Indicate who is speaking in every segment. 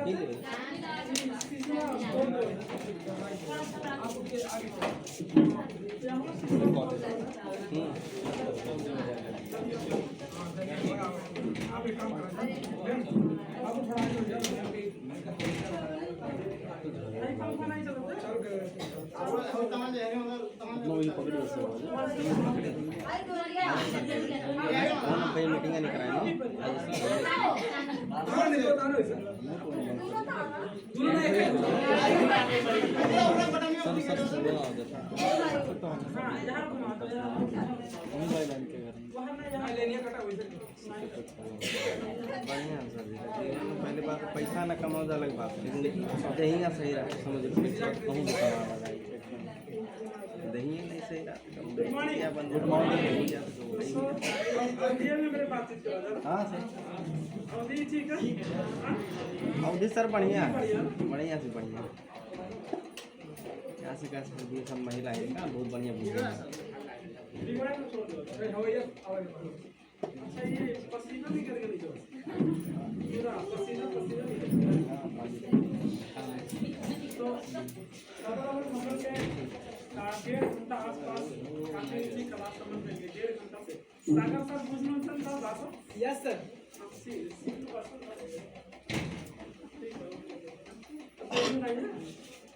Speaker 1: Meeting नहीं कराए बढ़िया सर पहले बात पैसा ना कमाओ अलग बात है, लेकिन दही का सही रहा समझ कहूँ दही नहीं सही रहा क्या बंद। हाँ सर अवधि सर बढ़िया बढ़िया से बढ़िया क्या से सब महिला है ना बहुत बढ़िया बुझे।
Speaker 2: अच्छा ये पसीना भी करके नहीं चला पूरा पसीना तो अगर मतलब के 1.5 घंटा आसपास काफी अच्छी क्लास समझ लेंगे 1.5 घंटा से सागर सर बुझनो सन था बात यस सर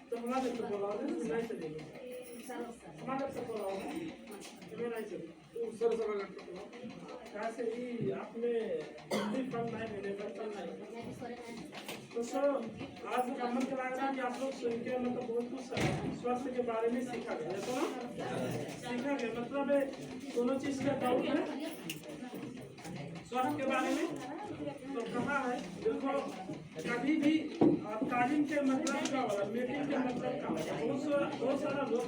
Speaker 2: तो हमारे से बोला नहीं चलेगा हमारे से बोला नहीं चलेगा सर कैसे ही आपने हिंदी पढ़ना है मैनेजर पढ़ना है तो सर आज का मन लग रहा है कि आप लोग सुन के मतलब बहुत कुछ स्वास्थ्य के बारे में सीखा गया तो ना सीखा गया मतलब दोनों चीज का डाउट है स्वास्थ्य के बारे में तो कहा है देखो कभी भी तालीम के मतलब का होगा मीटिंग के मतलब का होगा बहुत सारा लोग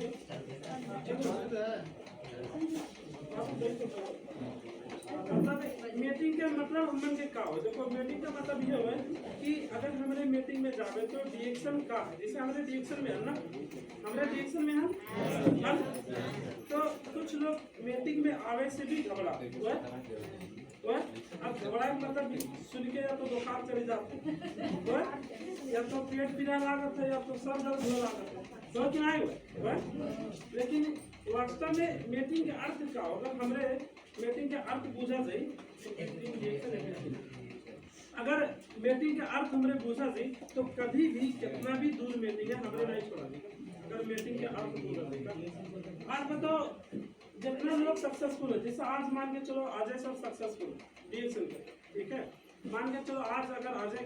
Speaker 2: मतलब मीटिंग के मतलब हमन के का हो देखो मीटिंग का मतलब ये है कि अगर हमारे मीटिंग में जावे तो रिएक्शन का है जैसे हमारे रिएक्शन में है ना हमारे रिएक्शन में हम तो कुछ लोग मीटिंग में आवे से भी घबराते हैं अब घबराए मतलब सुन के या तो बुखार चले जाते या तो पेट पीड़ा लागत है या तो सर दर्द होने लागत है तो क्या है लेकिन वास्तव में मीटिंग के अर्थ का अगर हमारे मीटिंग के अर्थ पूछा जाए अगर मीटिंग के अर्थ हमारे पूछा जाए तो कभी भी कितना भी दूर मीटिंग है हमें नहीं छोड़ानी अगर मीटिंग के अर्थ पूछा जाएगा। आज बताओ जितना लोग सक्सेसफुल है जैसे आज मान के चलो अजय सर सक्सेसफुल रिएक्शन ठीक है मान के चलो आज अगर अजय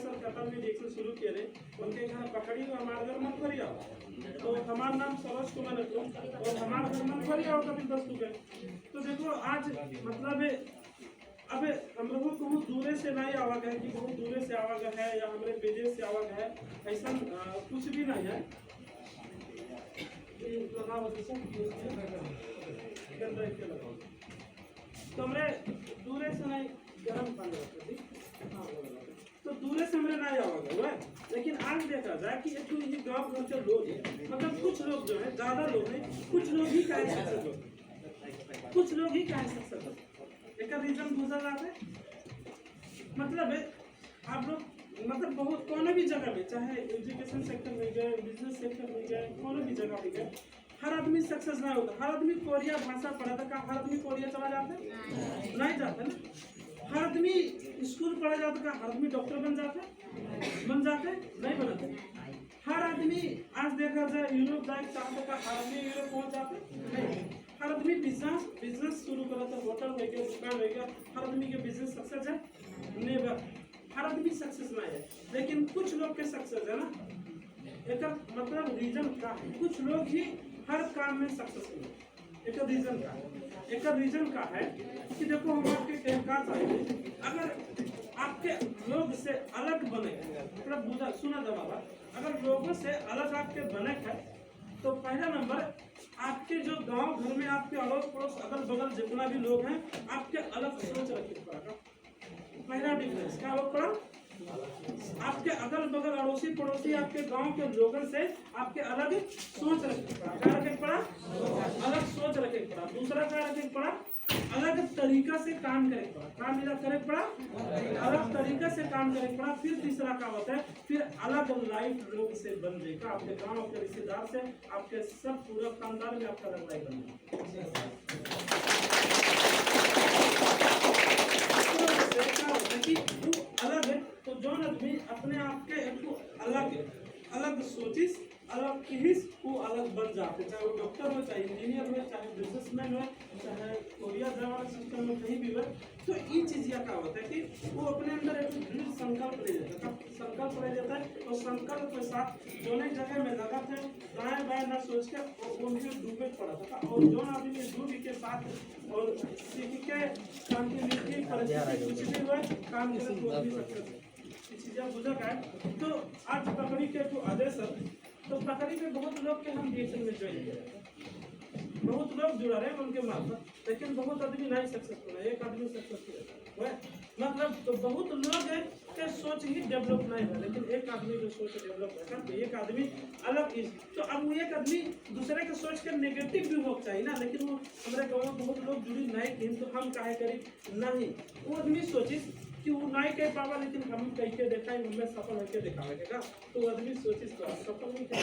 Speaker 2: सर कतर में रिएक्शन शुरू किए रहे उनके घर पकड़ी तो हमारे घर मत करिए तो हमारा नाम सरोज कुमार है और हमारे घर मत करिए और कभी 10 रुपये तो देखो आज मतलब अब हम लोगों को बहुत दूर से नहीं आवाग है कि बहुत दूर से आवाग है या हमारे विदेश से आवाग है ऐसा कुछ भी नहीं है तो हमारे दूर से नहीं गर्म पानी तो दूर से हमारे नहीं आवाग हुआ लेकिन आज देखा जाए कि एक ये गाँव घर के लोग हैं मतलब कुछ लोग जो है ज्यादा लोग हैं कुछ लोग ही कहे सक्सेसफुल कुछ लोग ही कहे सक्सेसफुल एक रीजन दूसरा बात है मतलब आप लोग मतलब बहुत कोनो भी जगह में चाहे एजुकेशन सेक्टर में गए बिजनेस सेक्टर में गए कोनो भी जगह में गए हर आदमी सक्सेस नहीं होता हर आदमी कोरिया भाषा पढ़ा था क्या हर आदमी कोरिया चला जाता है नहीं जाता ना हर आदमी स्कूल पढ़ा जाता क्या हर आदमी डॉक्टर बन जाते नहीं बनाते हर आदमी आज देखा जाए यूरोप जाए चाहते का हर आदमी यूरोप पहुंच जाते नहीं हर आदमी बिजनेस शुरू करा था होटल हो गया दुकान हो गया हर आदमी के बिजनेस सक्सेस है नेवर हर आदमी सक्सेस नहीं है लेकिन कुछ लोग के सक्सेस है ना एक मतलब रीजन का है कुछ लोग ही हर काम में सक्सेसफुल है एक रीजन का है कि देखो हम आपके कहना चाहिए अगर आपके लोग से अलग बने मतलब बुझा सुना जवाब अगर लोगों से अलग आपके बने है तो पहला नंबर आपके जो गांव घर में आपके अड़ोस पड़ोस अगल बगल जितना भी लोग हैं आपके अलग सोच रखिए पड़ेगा पहला डिफरेंस क्या हो पड़ा आपके अगल बगल अड़ोसी पड़ोसी आपके गांव के लोगों से आपके अलग सोच रखे पड़ा क्या रखे पड़ा अलग सोच रखे पड़ा दूसरा क्या रखे पड़ा अलग तरीका से काम करे पड़ा, काम मेरा करे पड़ा, अलग तरीका से काम करे पड़ा। फिर तीसरा क्या होता है, फिर अलग लाइफ लोग से बन जाएगा, आपके गांव के रिश्तेदार से, आपके सब पूरा खानदान में आपका अलग लाइफ बनेगा। कि वो अलग है, तो जो आदमी अपने आप के अलग सोचिस, अलग किहिस, वो अलग बन जाते, चाहे वो डॉक्टर हो, चाहे इंजीनियर हो, चाहे बिजनेसमैन हो, चाहे कोरिया जावा सिस्टम में कहीं भी हो। तो ये चीज क्या होता है कि वो अपने अंदर एक दृढ़ संकल्प ले जाता है, संकल्प ले जाता है, और संकल्प के साथ जो नई जगह में लगा थे, दाएं बाएं ना सोच के उनके डूबे पड़ा था। और जो आदमी डूब के साथ और सीख के कंटिन्यूटी परिस्थिति कुछ भी हुआ काम कर भी सकते चीजें बुझक है। तो आज पकड़ी के तो आदेश, तो पकड़ी में बहुत लोग के हम रिएक्शन में ज्वाइन किए, बहुत लोग जुड़ा रहे उनके मार्फत, लेकिन बहुत आदमी नहीं सक्सेसफुल है, एक आदमी सक्सेसफुल है। मतलब तो बहुत लोग है के सोच ही डेवलप नहीं है, लेकिन एक आदमी जो सोच डेवलप है तो एक आदमी अलग चीज। तो अब वो एक आदमी दूसरे के सोच के नेगेटिव भी हो चाहिए ना, लेकिन वो हमारे गाँव में बहुत लोग जुड़ी नहीं थी, तो हम काहे करी नहीं, वो आदमी सोची कि वो नहीं कह पावा, लेकिन हम कह के देखा हमें सफल होकर दिखावेगा, तो आदमी सोचिस तो सफल नहीं कर।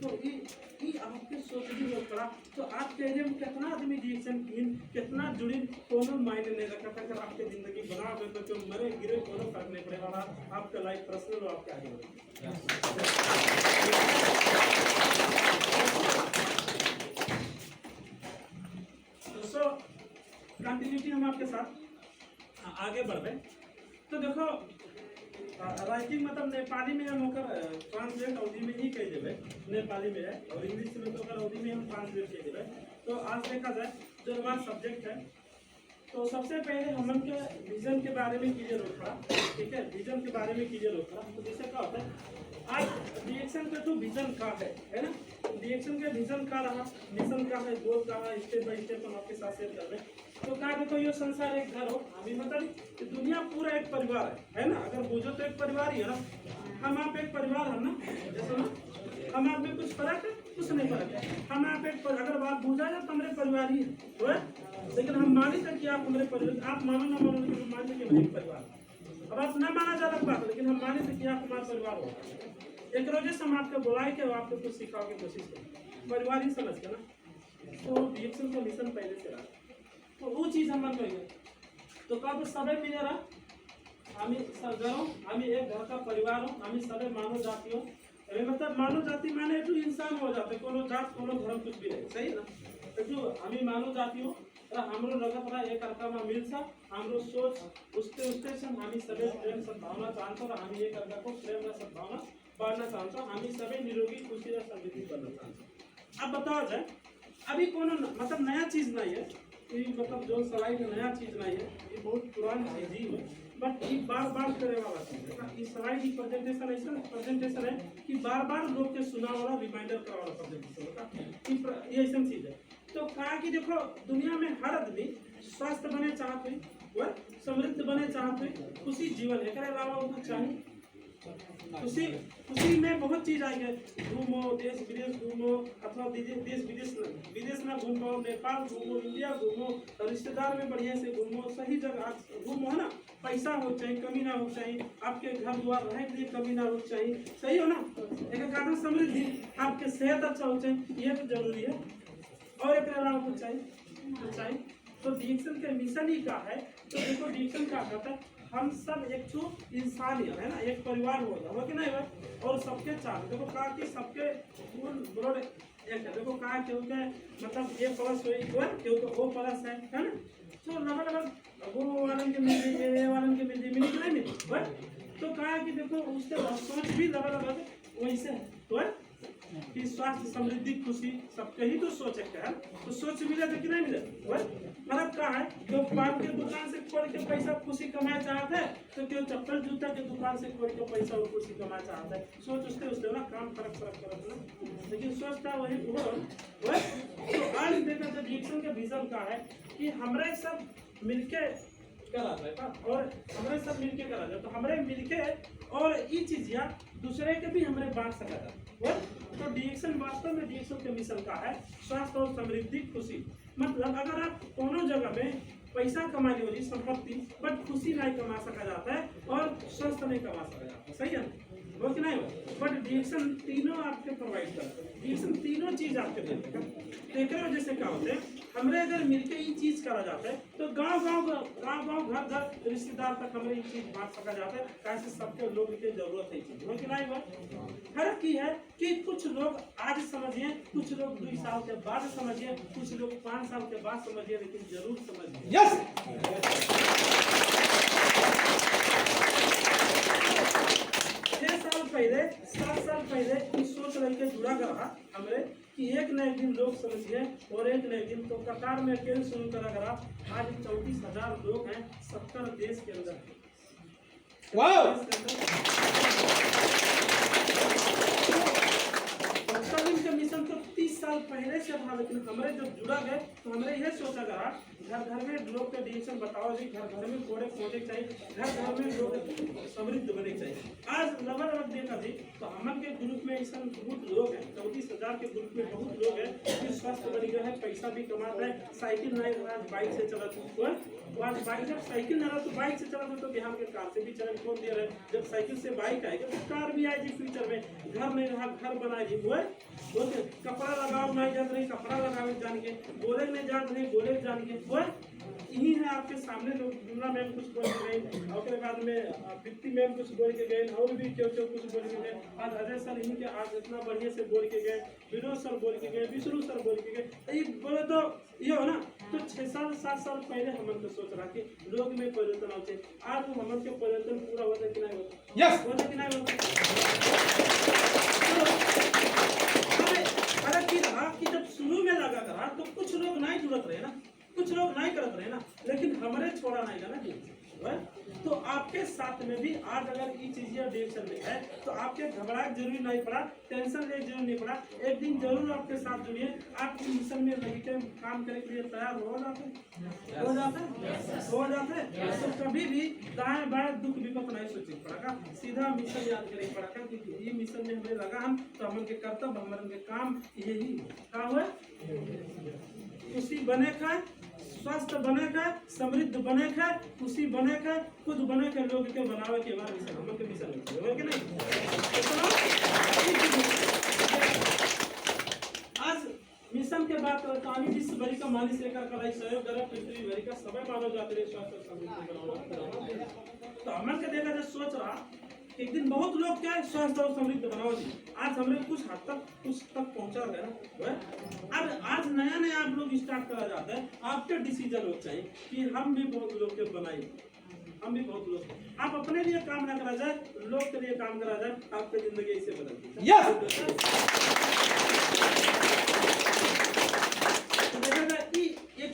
Speaker 2: तो ये आपके सोच भी हो पड़ा। तो आपके एरिया में कितना आदमी रिएक्शन कीन, कितना जुड़ी, कोनो मायने नहीं रखा था। अगर आपके जिंदगी बना हुए तो मरे गिरे कोनो फर्क नहीं पड़ेगा, आपका लाइफ पर्सनल हो, आपका आगे दोस्तों कंटिन्यूटी हम आपके साथ आगे बढ़ रहे। तो देखो राइटिंग मतलब नेपाली में हम होकर ट्रांसलेट अवधि में ही कह देवे, नेपाली में है, और इंग्लिश में तो अवधि में हम ट्रांसलेट कह देवे। तो आज देखा जाए जो हमारा सब्जेक्ट है, तो सबसे पहले हम के विजन के बारे में क्लियर होता, ठीक है, विजन के बारे में क्लियर होता। तो जैसे क्या होता है आज रिएक्शन का तो विजन का है ना, रिएक्शन का विजन का रहा, मिशन का है, गोल का है, स्टेप बाय स्टेप हम आपके साथ शेयर कर रहे हैं। तो क्या देखो ये संसार एक घर हो, अभी मतलब दुनिया पूरा एक परिवार है ना, अगर बुझो तो एक परिवार ही है ना, हम आप एक परिवार है ना, जैसे ना हम आप में कुछ फर्क है, कुछ नहीं फर्क है, हम आप एक अगर बात बुझा जाए तो हमारे परिवार ही है, लेकिन हम मानी थे कि आप हमारे परिवार, आप मानो ना मानो लेकिन मान लीजिए हमारे परिवार। अब आप ना माना ज्यादा बात, लेकिन हम माने थे कि आप हमारा परिवार हो। एक रोजे से हम आपको बुलाए के आपको कुछ सिखाओ की कोशिश करें, परिवार ही समझ के ना। तो रिएक्शन का मिशन पहले से रहा, तो वो चीज हम कहेंगे। तो कब सबे मिले रहा, हम घरों, हम एक घर का परिवार हो, हम सबे मानव जाति हो, मतलब मानव जाति माने तो इंसान हो जाते, कोनो जात कोनो धर्म कुछ भी नहीं, सही ना। तो हम मानव जाति हो, हमरो लगत रहा एक अर्का में मिल सा, हमरो सोच उसके से हम सबे प्रेम सद्भावना चाहते और हम एक अर्का को प्रेम और सद्भावना बढ़ना चाहते, हम सबे निरोगी खुशी और समृद्धि करना चाहते। अब बताओ जाए अभी कोनो मतलब नया चीज नहीं है, मतलब जो सलाई में नया चीज नहीं है, ये बहुत पुरानी चीज ही है, बट ये बार बार करे वाला चीज है। ये सलाई की प्रेजेंटेशन ऐसा प्रेजेंटेशन है कि बार बार लोग के सुना वाला रिमाइंडर करा वाला प्रेजेंटेशन होता, ये ऐसा चीज है। तो कहा कि देखो दुनिया में हर आदमी स्वस्थ बने चाहते, वह समृद्ध बने चाहते, खुशी जीवन है, अलावा उनको चाहिए खुशी में बहुत चीज आएंगे, घूमो देश विदेश घूमो, अथवा देश विदेश में घूमो, नेपाल घूमो, इंडिया घूमो, रिश्तेदार में बढ़िया से घूमो, सही जगह घूमो, है ना। पैसा हो चाहिए, कमी ना हो चाहिए, आपके घर द्वार रहने के लिए कमी ना हो चाहिए, सही हो ना। एक कारण समृद्धि, आपके सेहत अच्छा हो चाहिए, ये तो जरूरी है, और एक अलावा कुछ चाहिए। तो डिएक्शन का मिशन ही क्या है, तो देखो डिएक्शन क्या कहता है, हम सब एक तो इंसान है ना, एक परिवार हो कि नहीं है, और सबके चार देखो कहा कि सबके फूल ब्लड एक है। देखो कहा क्योंकि मतलब ये प्लस हुई क्योंकि वो प्लस है ना। तो लगभग वो वालन के मिली, ये वालन के मिली नहीं मिली, तो कहा कि देखो उससे सोच भी लगभग वैसे है, तो कि स्वास्थ्य समृद्धि खुशी सबके ही तो सोच है, तो सोच मिले तो कि नहीं मिले। फर्क क्या है, जो पान के दुकान से खोल के पैसा खुशी कमाना चाहता है, तो क्यों चप्पल जूता के दुकान से खोल के पैसा और खुशी कमाना चाहता है। सोच उसके ना काम फर्क ना, लेकिन सोचता वही तो आज देखा तो डिएक्शन के विजन का है कि हमारे सब मिलके करा जाए, और हमारे सब मिलके करा जाए, तो हमारे मिलके और ये चीज या दूसरे के भी हमारे बांट सका जाए। तो डिएक्शन वास्तव में डिएक्शन के मिशन का है स्वास्थ्य और समृद्धि खुशी, मतलब अगर आप दोनों जगह में पैसा कमा ली होगी संपत्ति, बट खुशी नहीं कमा सका जाता है और स्वस्थ नहीं कमा सका जाता, सही है वो कि नहीं हो? बट डिएक्शन तीनों आपके प्रोवाइड करते हैं, डिएक्शन तीनों चीज आपके देते हैं। तो एक वजह से क्या होते हैं, हमरे अगर मिलके ये चीज करा जाता है तो गांव गांव घर घर रिश्तेदार तक हमें ये चीज बांट सका जाता है, कैसे सबके लोग की जरूरत है चीज, हो कि नहीं हो? फर्क ये है कि कुछ लोग आज समझिए, कुछ लोग 2 साल के बाद समझिए, कुछ लोग 5 साल के बाद समझिए, लेकिन जरूर समझिए।
Speaker 3: यस
Speaker 2: 6 साल पहले 7 साल पहले इस सोच लेके जुड़ा गया हमरे कि एक न एक दिन लोग समझिए और एक न एक दिन तो कतार में अकेले शुरू करा गया। आज 34,000 लोग हैं 70 देश के अंदर।
Speaker 3: वाओ
Speaker 2: का मिशन तो 30 साल पहले से था, लेकिन हमारे जब जुड़ा गए तो हमने यह सोचा गया घर घर में लोग का डिएक्शन बताओ जी, घर घर में कोड़े पहुंचे चाहिए, घर घर में लोग समृद्ध बने चाहिए। आज लगभग देखा जी तो हम के ग्रुप में ऐसा बहुत लोग हैं, 34,000 के ग्रुप में बहुत लोग हैं कि स्वस्थ बन गए हैं, पैसा भी कमाता है, साइकिल नहीं आज बाइक से चला तो आज बाइक जब साइकिल ना रहा तो बाइक से चला तो बिहार के कार से भी चलन कौन दे रहे, जब साइकिल से बाइक आएगी तो कार भी आएगी फ्यूचर में, घर नहीं रहा घर बनाएगी वो बोलते कपड़ा लगाओ नहीं जान रही कपड़ा लगाओ जान के, बोले नहीं जान रही बोले जान के, वो यही है आपके सामने लोग। जुमला मैम कुछ बोल के गए और उसके बाद में दीप्ति मैम कुछ बोल के गए और भी क्यों क्यों कुछ बोल के गए, आज अजय सर यहीं के आज इतना बढ़िया से बोल के गए, विनोद सर बोल के गए, विष्णु सर बोल के गए, ये बोले तो ये हो ना। तो 6 साल 7 साल पहले हम तो सोच रहा कि लोग में परिवर्तन आते, आज वो हम के परिवर्तन पूरा होता कि नहीं होता?
Speaker 3: यस
Speaker 2: होता कि नहीं होता? फर्क ये रहा कि जब शुरू में लगा करा तो कुछ लोग नहीं जुड़त रहे ना, कुछ लोग नहीं करत रहे ना, लेकिन हमारे छोड़ा नहीं ना जी। तो आपके साथ में भी आज अगर ये चीजें डिएक्शन में है तो आपके घबराहट जरूरी नहीं पड़ा, टेंशन ले जरूरी नहीं पड़ा, एक दिन जरूर आपके साथ जुड़िए, आप इस मिशन में लगे काम करने के लिए तैयार हो जाते तो कभी भी दाएं बाएं दुख विपत नहीं सोचना पड़ेगा, सीधा मिशन याद करना पड़ेगा कि ये मिशन में हमें लगा हम तो हम के कर्तव्य हमारे काम यही क्या हुआ, खुशी बने खाए, स्वस्थ बने का, समृद्ध बने का, खुशी बने का, खुद बने का, लोग के बनावे के बाद मिशन हम के मिशन है कि नहीं? आज मिशन के बात कहानी विश्व भरी का मालिश लेकर कलाई सहयोग कर पृथ्वी भरी का समय मानव जाति रे स्वास्थ्य समृद्ध बनाना। तो हमन के देखा जो सोच रहा एक दिन बहुत लोग क्या स्वस्थ और समृद्ध बनाओ जी, आज हमने कुछ हद तक पहुंचा गया ना। अब आज नया आप लोग स्टार्ट करा जाता है, आपके डिसीजन हो चाहिए कि हम भी बहुत लोग के बनाए, हम भी बहुत लोग, आप अपने लिए काम ना करा जाए, लोग के लिए काम करा जाए, आपकी जिंदगी ऐसे बदलती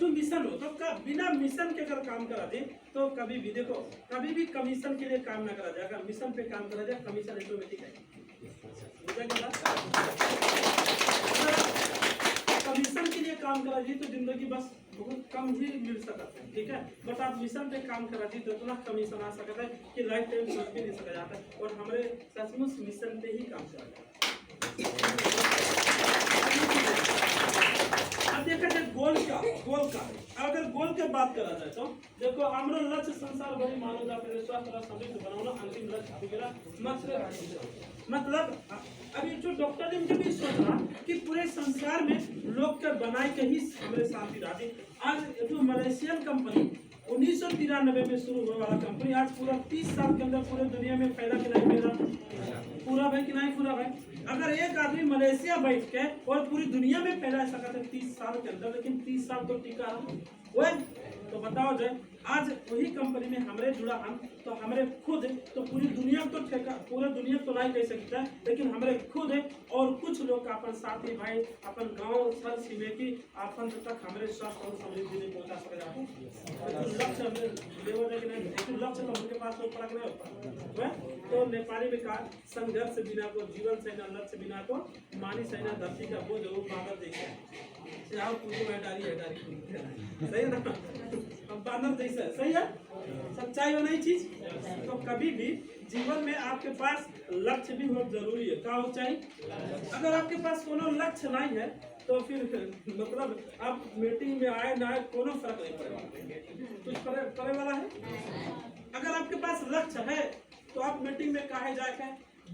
Speaker 2: मिशन हो तो बिना मिशन के अगर काम करा दे तो कभी भी देखो कभी भी कमीशन के लिए काम ना करा जाए, अगर मिशन पे काम करा जाए कमीशन ऑटोमेटिक है। कमीशन के लिए काम करा जी तो जिंदगी बस बहुत कम ही मिल सकता है, ठीक है, बट आप मिशन पे काम करा जी तो इतना कमीशन आ सकता है कि लाइफ टाइम सोच भी नहीं सका जाता है, और हमारे सचमुच मिशन पे ही काम करा जाता है। अब देखा जाए गोल का अगर गोल के बात करा जाए तो देखो हमारा लक्ष्य संसार भरी मानव जाति के स्वास्थ्य और समृद्ध बनाना अंतिम लक्ष्य मतलब अभी जो डॉक्टर ने मुझे भी सोचा कि पूरे संसार में लोग के बनाए के ही हमारे साथ ही रहते। आज जो मलेशियन कंपनी 1993 में शुरू हुआ वाला कंपनी आज पूरा 30 साल के अंदर पूरे दुनिया में फैला कि नहीं फैला, पूरा भाई कि नहीं पूरा भाई। अगर एक आदमी मलेशिया बैठ के और पूरी दुनिया में फैला सका था 30 साल के अंदर, लेकिन 30 साल तो टिका हुआ, तो बताओ जाए आज वही कंपनी में हमारे जुड़ा हम तो हमारे खुद तो पूरी दुनिया तो ठेका पूरे दुनिया तो नहीं कह सकता, लेकिन हमारे खुद और कुछ लोग अपन साथी भाई अपन गांव सर सीमेकी अपन तक हमारे स्वास्थ्य और समृद्धि में पहुंचा सके लक्ष्य हमें लेवल है कि नहीं, लक्ष्य तो उनके पास तो पड़ा नहीं होता। तो नेपाली में कहा संघर्ष बिना को जीवन से ना लक्ष्य बिना को मानी से ना धरती का वो जरूर बादल देखा है, आप पूरी हटारी सही है ना, हम बादल जैसा है, सही है, सच्चाई हो नहीं चीज। तो कभी भी जीवन में आपके पास लक्ष्य भी बहुत जरूरी है, क्या हो चाहिए। अगर आपके पास कोनो लक्ष्य नहीं है तो फिर मतलब आप मीटिंग में आए ना आए कोनो फर्क नहीं पड़ेगा, कुछ पड़े वाला है। अगर आपके पास लक्ष्य है तो आप मीटिंग में काहे जाके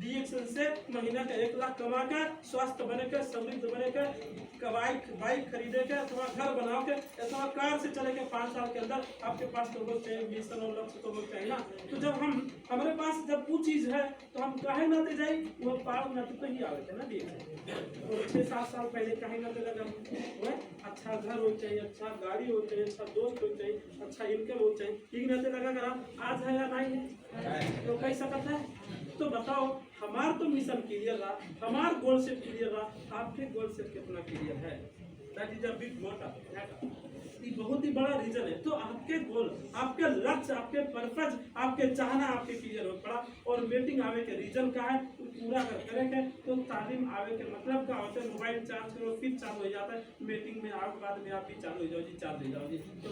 Speaker 2: DXL से महीना का 1 लाख कमा के स्वास्थ्य बने के समृद्ध बने के बाइक खरीदे के अथवा घर बनाओ के अथवा कार से चले के 5 साल के अंदर आपके पास तो बहुत चाहिए, मिशन और लक्ष्य तो बहुत चाहिए ना। तो जब हमारे पास जब वो चीज है तो हम काहे नाते जाए, वो पार नाते तो ही आवे थे ना DXL। और 6-7 साल पहले काहे नाते लगा वो अच्छा घर हो चाहिए, अच्छा गाड़ी हो चाहिए, अच्छा दोस्त हो चाहिए, अच्छा इनकम हो चाहिए, ठीक नाते लगा कर आज है या नहीं है तो कह सकता है। तो बताओ हमारा तो मिशन क्लियर रहा, हमारा गोल सेट क्लियर रहा, आपके गोल सेट कितना क्लियर है? That is a big matter. ये बहुत ही बड़ा रीजन है। तो आपके गोल, आपके लक्ष्य, आपके पर्पज, आपके चाहना आपके क्लियर हो पड़ा। और मीटिंग आवे के रीजन का है पूरा करेंगे तो तालीम आवे के मतलब का होता है मोबाइल चार्ज करो फिर चालू हो जाता है, मीटिंग में आने के बाद में आप भी चालू हो जाओ जी, चार्ज हो जाओ जी, तो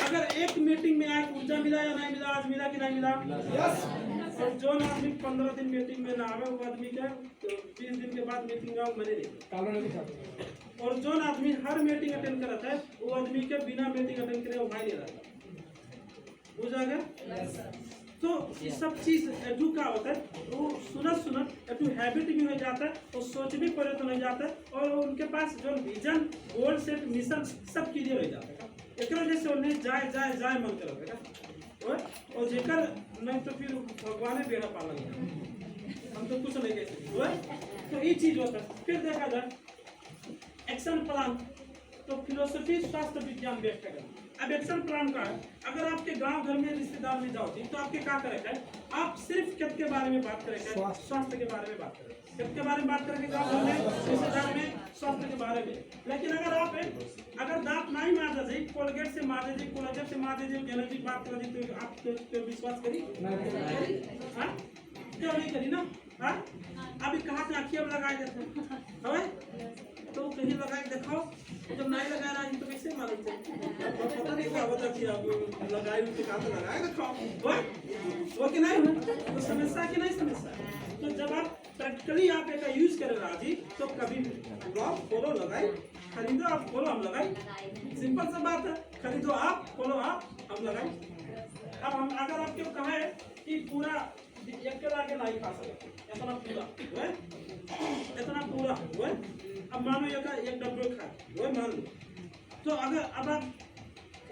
Speaker 2: अगर एक मीटिंग में आज ऊर्जा मिला या नहीं मिला, आज मिला कि नहीं मिला? यस। और जो आदमी 15 दिन मीटिंग में ना आवे वो आदमी क्या 20 दिन के बाद मीटिंग में मरे नहीं। और जो आदमी हर मीटिंग अटेंड करता है वो आदमी के बिना मीटिंग अटेंड करे वो भाई नहीं रहता, बुझा गया? तो ये सब चीज एडू का होता है, वो सुनत एडू हैबिट भी हो जाता है और सोच भी परिवर्तन हो जाता है और उनके पास जो विजन, गोल सेट, मिशन सब क्लियर हो जाता है। एक वजह से उन्हें जाए मन करेगा और जेकर नहीं तो फिर भगवान बेड़ा पालन हम तो कुछ नहीं कह सकते। तो ये चीज होता है। फिर देखा जाए एक्शन प्लान, तो फिलोसफी स्वास्थ्य विज्ञान व्यक्त करें। अब एक्शन प्लान का है, अगर आपके गांव घर में रिश्तेदार में जाओ तो आपके क्या करेगा है, आप सिर्फ कित के बारे में बात करेंगे, स्वास्थ्य के बारे में बात करेंगे, कित के बारे में बात करेंगे गांव घर में रिश्तेदार में, स्वास्थ्य के बारे में। लेकिन अगर दांत नहीं माजा जाए, कोलगेट से माजे जाए, कोलगेट से माजे जाए, जेनेटिक बात कर दी तो आप क्यों विश्वास करी? क्यों नहीं करी ना? हाँ अभी कहाँ से आखियाँ लगाए जाते हैं तो कहीं लगाए दिखाओ, जब नहीं लगाया ना तो कैसे मालूम चले? पता नहीं क्या होता कि आप लगाए उनके कहाँ से लगाए दिखाओ वो कि नहीं है तो समस्या कि नहीं समस्या। तो जब आप प्रैक्टिकली आप एक यूज करें राजी तो कभी ब्लॉग फॉलो लगाए, खरीदो आप फॉलो हम लगाए, सिंपल सा बात है, खरीदो आप फॉलो आप हम लगाए। अब हम अगर आपको कहा है कि पूरा एक के लाके नहीं खा सकते इतना पूरा हुआ, अब मानो एक डब्बे खा वो मान लो, तो अगर अब आप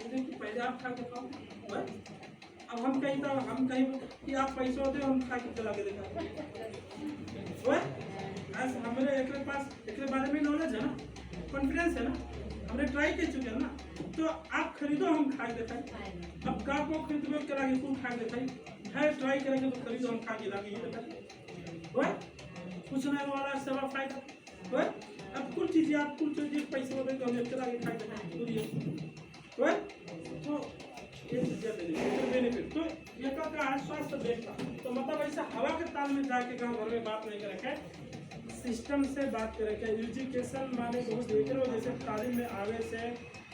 Speaker 2: पहले आप खा के खाओ, अब हम कहीं कि आप पैसा दे हम खा के चला के देखा हमारे एक बारे में नॉलेज है ना, कॉन्फिडेंस है ना, हमने ट्राई कर चुके हैं ना, तो आप खरीदो हम खा के दिखाए। अब का को खरीदो करा के तुम खा के दिखाई है, ट्राई करेंगे तो खरीदो हम खा के लागे ये बताइए कुछ नहीं वाला सेवा फायदा। अब कुछ चीजें आप कुछ चीजें पैसे होते तो हमें चला के खा के दिखाए तो ये बेनिफिट। तो ये का है स्वास्थ्य देखता, तो मतलब ऐसा हवा के ताल में जाके गाँव घर में बात नहीं करेंगे, सिस्टम से बात करेंगे। एजुकेशन माने बहुत देखे हो, जैसे तालीम में आवे से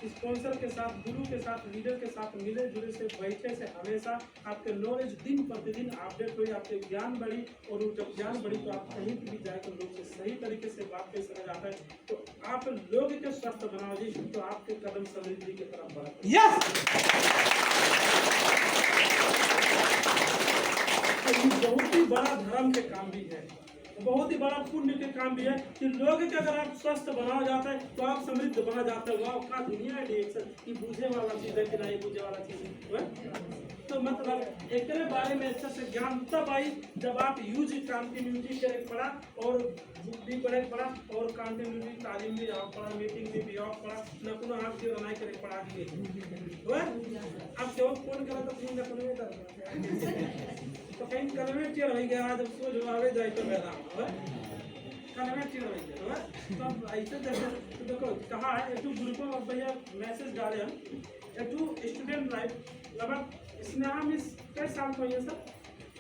Speaker 2: स्पॉन्सर के साथ, गुरु के साथ, लीडर के साथ मिले जुले से बैठे से हमेशा आपके नॉलेज दिन प्रतिदिन अपडेट हुई, आपके ज्ञान बढ़ी और जब ज्ञान बढ़ी तो आप कहीं भी जाकर लोग से सही तरीके से बात कर सका जाता है। तो आप लोग के स्वस्थ बनाओ जी तो आपके कदम समृद्धि की तरफ बढ़ते हैं। बहुत ही बड़ा धर्म के काम भी है, बहुत ही बड़ा पुण्य के काम भी है कि लोग के अगर आप स्वस्थ बनाया जाता है तो आप समृद्ध बना जाता है। वाह का दुनिया है ये बुझे वाला चीज है कि नहीं बुझे वाला चीज है। तो मतलब एक बारे में अच्छा से ज्ञान तब आई जब आप यूज कंटिन्यूटी करे पड़ा और बुक भी पढ़े पड़ा और कंटिन्यूटी तालीम भी आप पढ़ा, मीटिंग में भी आप पढ़ा, न को आप जो रनाई करे पढ़ा दिए आप क्यों फोन करा तो फोन रखने में तो कहीं कलमे टेर हो गया आज उसको जवाबे जाए तो मेरा कलमे टेर हो गया तब ऐसे जैसे देखो कहा है एक ग्रुप में भैया मैसेज डाले हम एक स्टूडेंट लाइफ लगभग इसमें हम इस कई साल को ये सर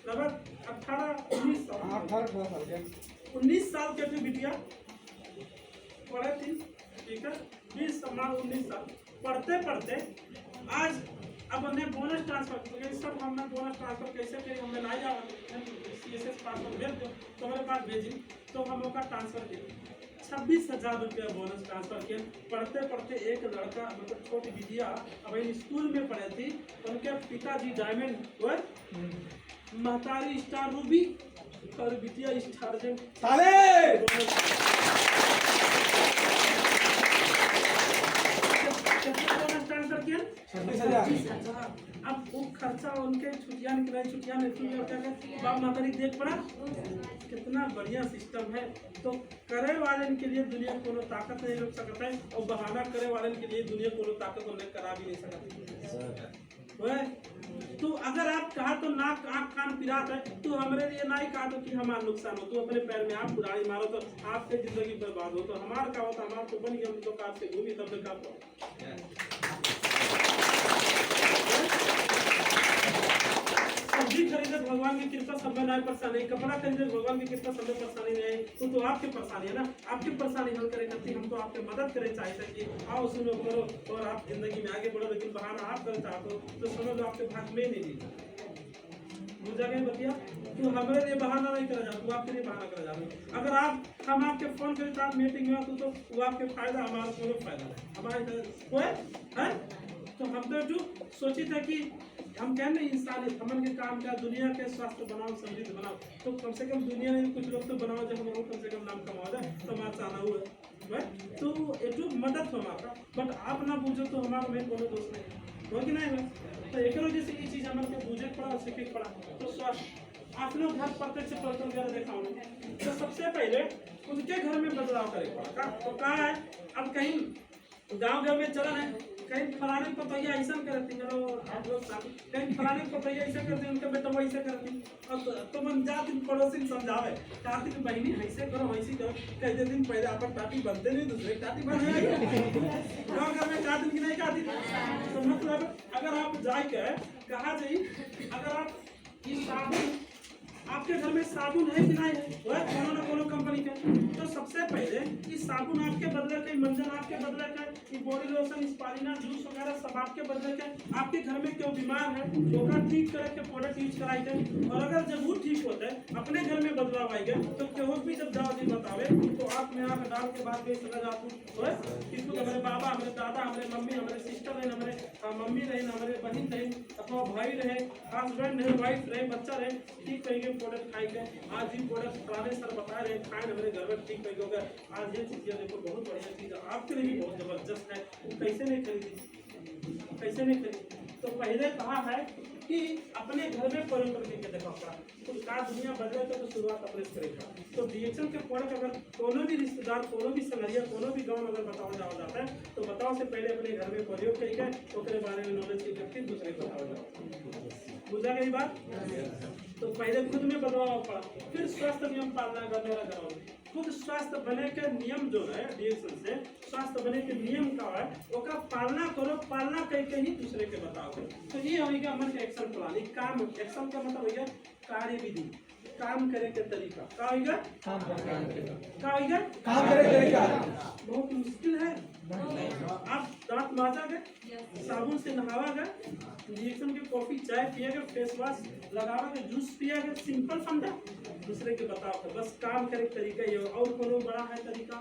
Speaker 2: लगभग 18-19 साल के जो बिटिया पढ़े थी, ठीक है 20 साल 19 साल पढ़ते पढ़ते आज अब हमने बोनस ट्रांसफर सब हमने बोनस ट्रांसफर कैसे करें हमें ना जाओ CSS पासवर्ड भेज दो तो हमारे पास भेजी तो हम लोग का ट्रांसफर किया 26,000 रुपया बोनस ट्रांसफर किया। पढ़ते पढ़ते एक लड़का मतलब छोटी बिटिया अब स्कूल में पढ़े थी उनके पिताजी डायमंड और महतारी स्टार रूबी और बिटिया स्टार ट्रांसफर किया 26,000। अब वो खर्चा उनके छुट्टियां निकलाई छुट्टियां में बाप मातारी देख पड़ा कितना बढ़िया सिस्टम है। तो करे वाले के लिए दुनिया कोनो ताकत नहीं रोक सकता है और बहाना करे वाले के लिए दुनिया कोनो ताकत उन्हें करा भी नहीं सकती। तो अगर आप कहा तो नाक आँख कान पिरात है तो हमारे लिए ना ही कहा तो कि हमारा नुकसान हो तो अपने पैर में आप कुदारी मारो तो आपकी जिंदगी बर्बाद हो तो हमारा का होता हमारा तो बनी हम तो कार से घूमी तब तक सब्जी खरीदे भगवान की कृपा सब में नहीं परेशानी कपड़ा खरीदे भगवान की कृपा सब में परेशानी नहीं तो आपकी परेशानी है ना आपकी परेशानी हल करे करती हम तो आपके मदद करे चाहते कि आओ सुनो करो और आप जिंदगी में आगे बढ़ो लेकिन बहाना आप करे चाहते हो तो समझ लो आपके भाग में नहीं दी बुझा गए बतिया तो हमारे लिए बहाना नहीं करा जाता आपके लिए बहाना करा जाता अगर आप हम आपके फोन करे तो आप मीटिंग में तो वो आपके फायदा हमारा कोई फायदा नहीं हमारे है तो हम तो जो सोची था कि हम कह नहीं इंसानियत हमन के काम का दुनिया के स्वास्थ्य बनाओ समृद्ध बनाओ तो कम से कम दुनिया में कुछ लोग तो बनाओ जब हम कम से कम नाम कमा जाए तो हमारा चाहना हुआ है तो ये मदद हो हमारा बट आप ना बूझो तो हमारा में कोनो दोष नहीं हो कि नहीं है तो एक वजह से ये चीज़ हमारे को बूझे पड़ा सीखे पड़ा तो स्वास्थ्य आप लोग घर प्रत्यक्ष प्रवर्तन कर देखा तो सबसे पहले उनके घर में बदलाव करे पड़ा तो कहा है अब कहीं गाँव में चला है कहीं फलाने को भैया ऐसा करती चलो आप लोग कहीं फलाने को भैया ऐसा करते उनके बेटा वो ऐसा करती और तो मन जाती पड़ोसी समझावे कहती कि बहनी ऐसे करो वैसे करो कहते दिन पहले आप टाटी बनते नहीं दूसरे टाटी बने गाँव घर में कहती कि नहीं कहती तो मतलब अगर आप जाए कहा जाइए अगर आप इस साबुन आपके घर में साबुन है कि नहीं है वह कोनो ना कोनो कंपनी का तो सबसे पहले इस साबुन आपके बदले के मंजन आपके बदले के बॉडी लोशन स्पालिना जूस वगैरह सब आपके बदले के आपके घर में क्यों बीमार है ओका ठीक करे के प्रोडक्ट यूज कराई के और अगर जब वो ठीक होता है अपने घर में बदलाव आएगा तो केहू भी जब जाओ नहीं बतावे तो आप में आँख डाल के बाद गई समझ आप किसको हमारे बाबा हमारे दादा हमारे मम्मी हमारे सिस्टर रहे हमारे मम्मी रहे हमारे बहन रहे अथवा भाई रहे हस्बैंड रहे वाइफ रहे बच्चा रहे ठीक कहेंगे प्रोडक्ट खाएंगे आज ही प्रोडक्ट पुराने सर बता रहे खाए हमारे घर में ठीक कहेंगे होगा आज ये चीज़ देखो बहुत बढ़िया चीज़ है आपके लिए भी बहुत जबरदस्त है वो कैसे नहीं खरीदी तो पहले कहा है कि अपने घर में प्रयोग करके देखा पड़ा तो क्या दुनिया बदले तो शुरुआत अपने से करेगा तो DXL के प्रोडक्ट अगर कोनो भी रिश्तेदार कोनो भी संगरिया कोनो भी गाँव अगर बताओ जाता है तो बताओ से पहले अपने घर में प्रयोग करेगा तो उसके बारे में नॉलेज की फिर दूसरे को बताओ जाओ बुझा गई बात तो पहले खुद में बदलाव पड़ा फिर स्वास्थ्य नियम पालना करने वाला कराओ खुद स्वास्थ्य बने के नियम जो है DXL से स्वास्थ्य बने के नियम का है ओका पालना करो पालना करके ही दूसरे के बताओ तो ये होगा मन के एक्शन प्लान काम एक्शन का मतलब होगा कार्य विधि काम करे के तरीका का होगा काम करे के तरीका बहुत मुश्किल है आप दांत माजा गए साबुन से नहावा गए DXL के कॉफी चाय पिए गए फेस वॉश लगावा गए जूस पिए गए सिंपल फंडा दूसरे के बताओ बस काम करे तरीका ये और कोनो बड़ा है तरीका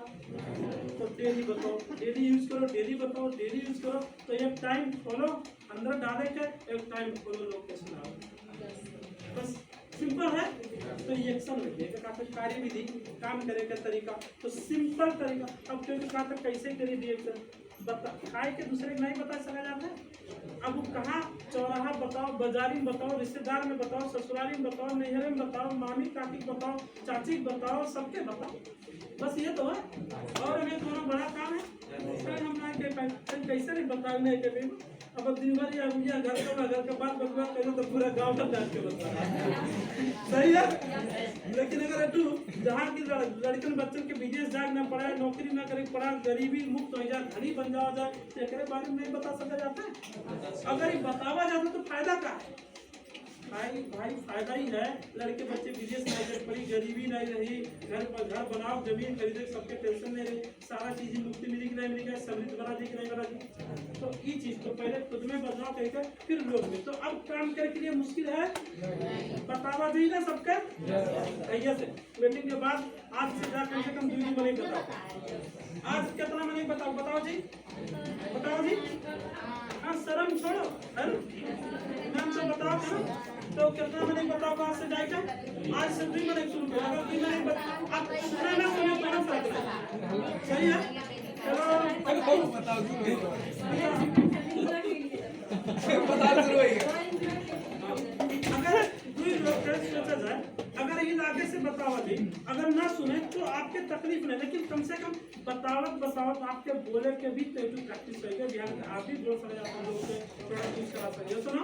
Speaker 2: तो डेली बताओ डेली यूज करो डेली बताओ डेली यूज करो तो एक टाइम फॉलो अंदर डाले के एक टाइम फॉलो लोग के सुनाओ बस सिंपल है तो ये एक्शन रखिए काफी कार्य विधि काम करे का तरीका तो सिंपल तरीका अब क्योंकि कहा तक कैसे करिए DXL बता खाए के दूसरे को नहीं बता सका जाता है अब कहाँ चौराहा बताओ बाजारी में बताओ रिश्तेदार में बताओ ससुराली में बताओ नैहरे में बताओ मामी काकी बताओ चाची बताओ सबके बताओ बस ये तो है और हमें दोनों बड़ा काम है हम नहीं कह कैसे नहीं बताओ नहीं कभी अब दिन भर या घर के बाद बकवास करो तो पूरा गांव का जान के बता सही है लेकिन अगर तू जहाँ की लड़कन बच्चन के विदेश जाए ना पढ़ाए नौकरी ना करे पढ़ा गरीबी मुक्त हो जाए धनी बन जाए तो एक बारे में नहीं बता सका जाता है अगर ये बतावा जाता तो फायदा का है भाई भाई फायदा ही है। लड़के बच्चे विदेश में गए, बड़ी गरीबी नहीं रही, घर बनाओ, जमीन खरीदे, सबके टेंशन नहीं रही, सारा चीज मुक्ति मिली कि नहीं मिली, समृद्ध बना दी कि नहीं बना दी। तो ये चीज तो पहले खुद में बदलाव करके फिर लोग में। तो अब काम करने के लिए मुश्किल है, बतावा दी ना सबका भैया से मीटिंग के बाद आज से जा कम से कम 2 दिन में नहीं बताओ। आज कितना में नहीं बताओ, बताओ जी, बताओ जी। हाँ शर्म छोड़ो, है नाम से बताओ ना। तो कितना में नहीं बताओ, आज से जाएगा, आज से 2 महीने शुरू करो। अगर 2 महीने आप सुना ना सुनो तो ना फर्क है, सही है। चलो
Speaker 3: बताओ शुरू
Speaker 2: अगर कोई लोग सोचा जाए, अगर ये आगे से बतावा दी, अगर ना सुने तो आपके तकलीफ नहीं, लेकिन कम से कम बतावत आपके बोले के भी तो प्रैक्टिस करेंगे। बिहार आप भी बोल सकते आप लोग से थोड़ा कुछ करा सकते सुनो।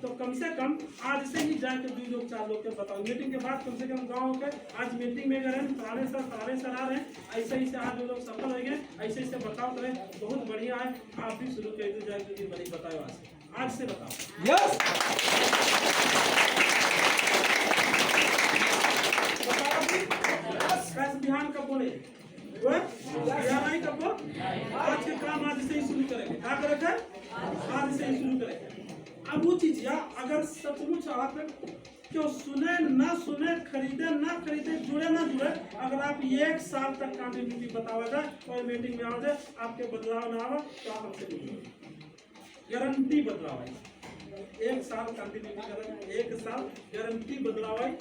Speaker 2: तो कम से कम आज से ही जाके 2 लोग 4 लोग के बताओ। मीटिंग के बाद कम से कम गाँव के आज मीटिंग में गए, फलाने सर आ रहे हैं, ऐसे ही से आज लोग सफल हो गए, ऐसे से बताओ करें, बहुत बढ़िया है। आप भी शुरू कर दो जाए, बड़ी बताओ आज से बताओ। कैसे बिहान कब बोले बिहान आई कब, आज के काम आज से ही शुरू करेंगे। क्या करेंगे, आज से ही शुरू करेंगे। अब वो चीज या अगर सचमुच आप क्यों सुने ना सुने, खरीदे ना खरीदे, जुड़े ना जुड़े, अगर आप 1 साल तक कंटिन्यूटी बताओगे और मीटिंग में आओगे, आपके बदलाव ना आवा तो आप हमसे मिलेंगे, गारंटी बदलाव आई। 1 साल कंटिन्यूटी करेंगे, 1 साल गारंटी बदलाव आई।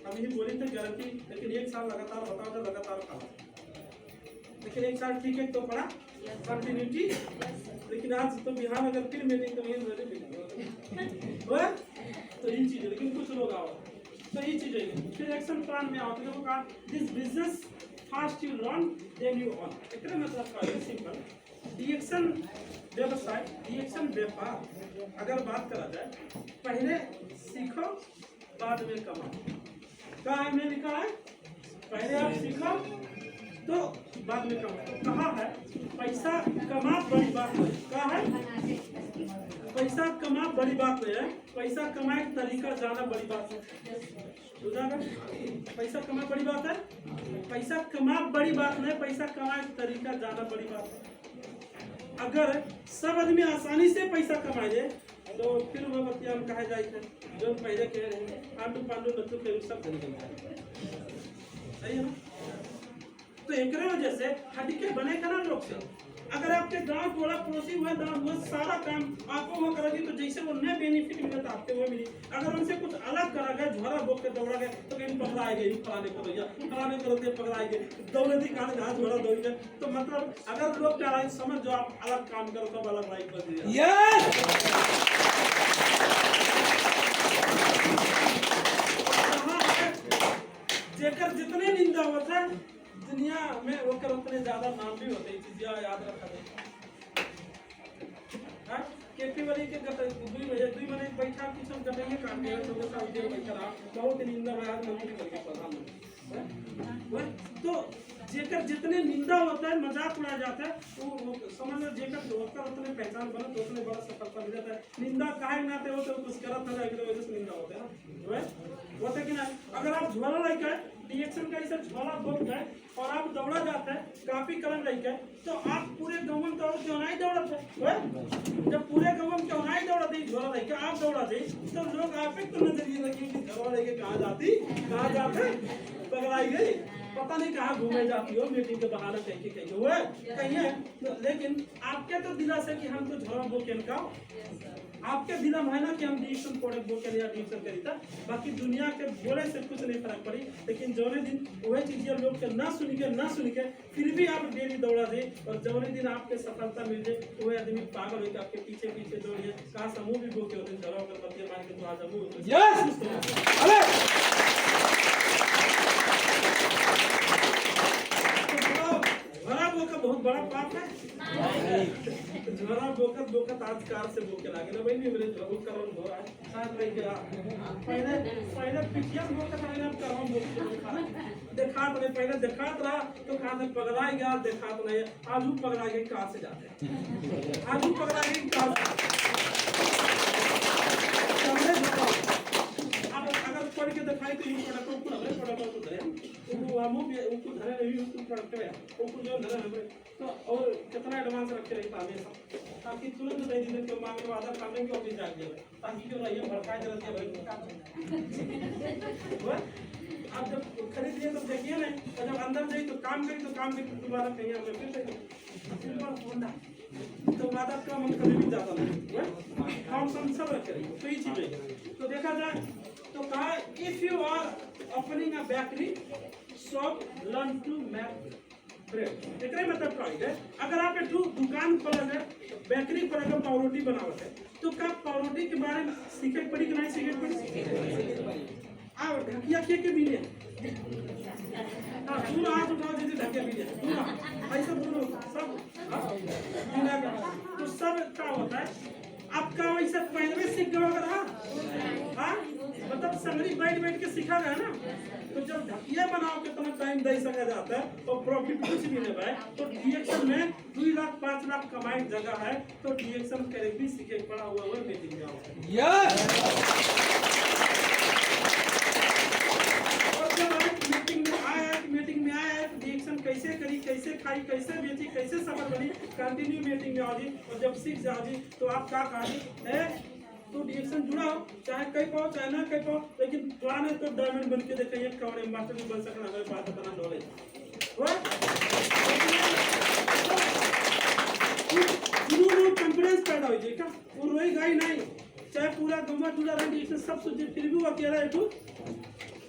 Speaker 2: हम ही बोली थे गारंटी, लेकिन 1 साल लगातार बताओ तो लगातार खाओ, लेकिन 1 साल ठीक है तो पड़ा कंटिन्यूटी। लेकिन आज तो बिहार अगर फिर मीटिंग तो तो ये चीज है। लेकिन कुछ लोग आओ तो ये चीज है, फिर एक्शन प्लान में आओ तो देखो कहा this business fast you learn then you on. इतना मतलब का है सिंपल। डिएक्शन व्यवसाय, डिएक्शन व्यापार अगर बात करा जाए, पहले सीखो बाद में कमाओ। कहा हमने लिखा है पहले आप सीखो तो बाद में कमाओ। कहा है पैसा कमा बड़ी बात है, कहा है पैसा कमा बड़ी बात नहीं है, पैसा कमाए तरीका जाना बड़ी बात है। पैसा कमा बड़ी बात है, पैसा कमा बड़ी बात नहीं, पैसा कमाए तरीका जाना बड़ी बात है। अगर सब आदमी आसानी से पैसा कमाए तो फिर वो बतिया हम कहे जाए जो पहले कह रहे हैं आंडू पांडू नत्थु के सब सही है ना। तो एक वजह से हटके बने का ना लोग से। अगर आपके गांव थोड़ा पड़ोसी हुआ दाम हुआ सारा काम आपको वो करेगी, तो जैसे वो नए बेनिफिट मिले तो आपके वो मिली। अगर उनसे कुछ अलग करा गया, झोरा बोक के दौड़ा गए तो कहीं पकड़ा गए, फलाने को भैया फलाने को पकड़ा गए, दौलती कहा जहाँ झोरा दौड़ गए। तो मतलब अगर लोग क्या रहे समझ जो आप अलग काम करो तो अलग लाइफ बदल जेकर जितने निंदा होता है दुनिया में होकर उतने ज्यादा नाम भी होते हैं, चीज याद रखा जाए। केपी वाली के दुई महीने बैठा की सब गटइए काम के तो साल दे बैठा बहुत निंदा में आज मंत्री करके प्रधानमंत्री। तो जेकर जितने निंदा होता है, मजाक उड़ाया जाता है, वो समझ लो जेकर होकर उतने पहचान बना तो उतने बड़ा सफलता मिल जाता है। निंदा काहे नाते हो तो कुछ गलत हो जाएगा तो वजह से निंदा होता है ना, होता है कि ना। अगर आप झोला लेकर डिएक्शन का ऐसा झोला बोलते हैं और आप दौड़ा जाते हैं काफी कलम लेकर, तो आप पूरे गाँव में दौड़ क्यों नहीं दौड़ते हैं। जब पूरे गाँव में क्यों नहीं दौड़ते झोला लेकर आप दौड़ा दे तो लोग आप तो नजरिए लगी कि झोला लेके कहाँ जाते पकड़ाई गई, पता नहीं कहाँ घूमे जाती हो, मीटिंग के बहाने कहीं हुए कहीं है। लेकिन आपके तो दिला से कि हम तो झोला बोके का आपके दिला है ना कि हम डिएक्शन प्रोडक्ट बोके या डिएक्शन करीता, बाकी दुनिया के बोले से कुछ नहीं फर्क पड़ी। लेकिन जौने दिन वही चीजें लोग के ना सुन के फिर भी आप डेली दौड़ा दे और जौने दिन आपके सफलता मिल जाए तो वही आदमी पागल होकर आपके पीछे दौड़िए। कहा समूह भी बोके होते झोला कर बतिया मान के तो आज बहुत बड़ा पाप है। झोरा बोकत आज कार से बोके लागे ना भाई मेरे झोरा कर हो रहा है साथ रह गया। पहले पिटिया बोकत आगे अब करम बोके देखात नहीं, पहले देखात रहा तो कहां से पकड़ाई गया, देखात नहीं आजू पकड़ा के कहां से जाते आजू पकड़ा के कहां से पढ़ के दिखाई तो ये प्रोडक्ट को हमारे प्रोडक्ट को धरे वो हम उनको धरे नहीं उनको प्रोडक्ट है उनको जो धरे हमें तो और कितना एडवांस रखे रही हमेशा ताकि तुरंत दे दी के मांगे वादा करने के ऑफिस जाके ताकि जो रही भड़काए जरूरत है भाई काम आप जब खरीद लिए तो देखिए ना और जब अंदर जाइए तो काम करी तो दोबारा कहीं हमें फिर सिंपल होंडा तो वादा का हम कभी भी जाता नहीं हम सब रखे रही तो ये चीजें तो देखा जाए तो कहा if you are opening a bakery shop learn to make bread एक मतलब क्या है अगर आप एक दुकान खोले है बेकरी खोले का पावरोटी बनावत है तो का पावरोटी के बारे में सीखे पड़ी कि नहीं सीखे पड़ी आओ ढकिया के भी नहीं हाँ दूर हाथ उठाओ जैसे ढकिया भी नहीं दूर ऐसा दोनों सब तो सब क्या होता है आपका वैसा पहले सीख गया अगर हाँ मतलब संगरी बैठ के सीखा गया ना तो जब ढकिया बनाओ के तुम्हें टाइम दे सका जाता है और प्रॉफिट कुछ भी नहीं भाई तो डीएक्शन में 2 लाख 5 लाख कमाई जगह है तो डीएक्शन करे भी सीखे पड़ा हुआ मीटिंग में आओ मीटिंग में आया डीएक्शन कैसे करी कैसे खाई कैसे बेची कैसे सफल बनी कंटिन्यू मीटिंग में आओ जी और जब सीख जाओ जी तो आप क्या कहा है तो डीएक्शन जुड़ा हो चाहे कहीं पाओ चाहे ना कहीं पाओ लेकिन प्लान है तो डायमंड बन के देखिए कवर मास्टर भी बन सकना हमारे पास अपना नॉलेज कॉन्फिडेंस पैदा हो जाएगा वो रोएगा ही नहीं चाहे पूरा गंवा जुड़ा रहे डीएक्शन सब सोचे फिर भी वो अकेला है तो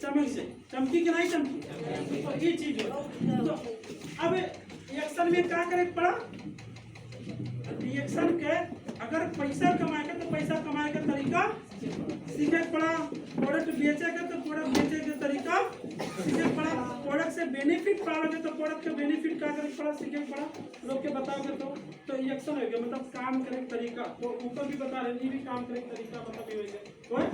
Speaker 2: चमक से चमकी कि नहीं चमकी तो ये चीज है तो अब एक्शन में क्या करे पड़ा रिएक्शन के अगर पैसा कमाएगा तो पैसा कमाए का तरीका सीखे पड़ा प्रोडक्ट बेचेगा तो प्रोडक्ट बेचे का तरीका सीखे पड़ा प्रोडक्ट से बेनिफिट पाओगे तो प्रोडक्ट का बेनिफिट क्या करे पड़ा सीखे पड़ा लोग के बताओगे तो रिएक्शन हो गया मतलब काम करे तरीका तो ऊपर भी बता रहे ये भी काम करे तरीका मतलब ये हो गया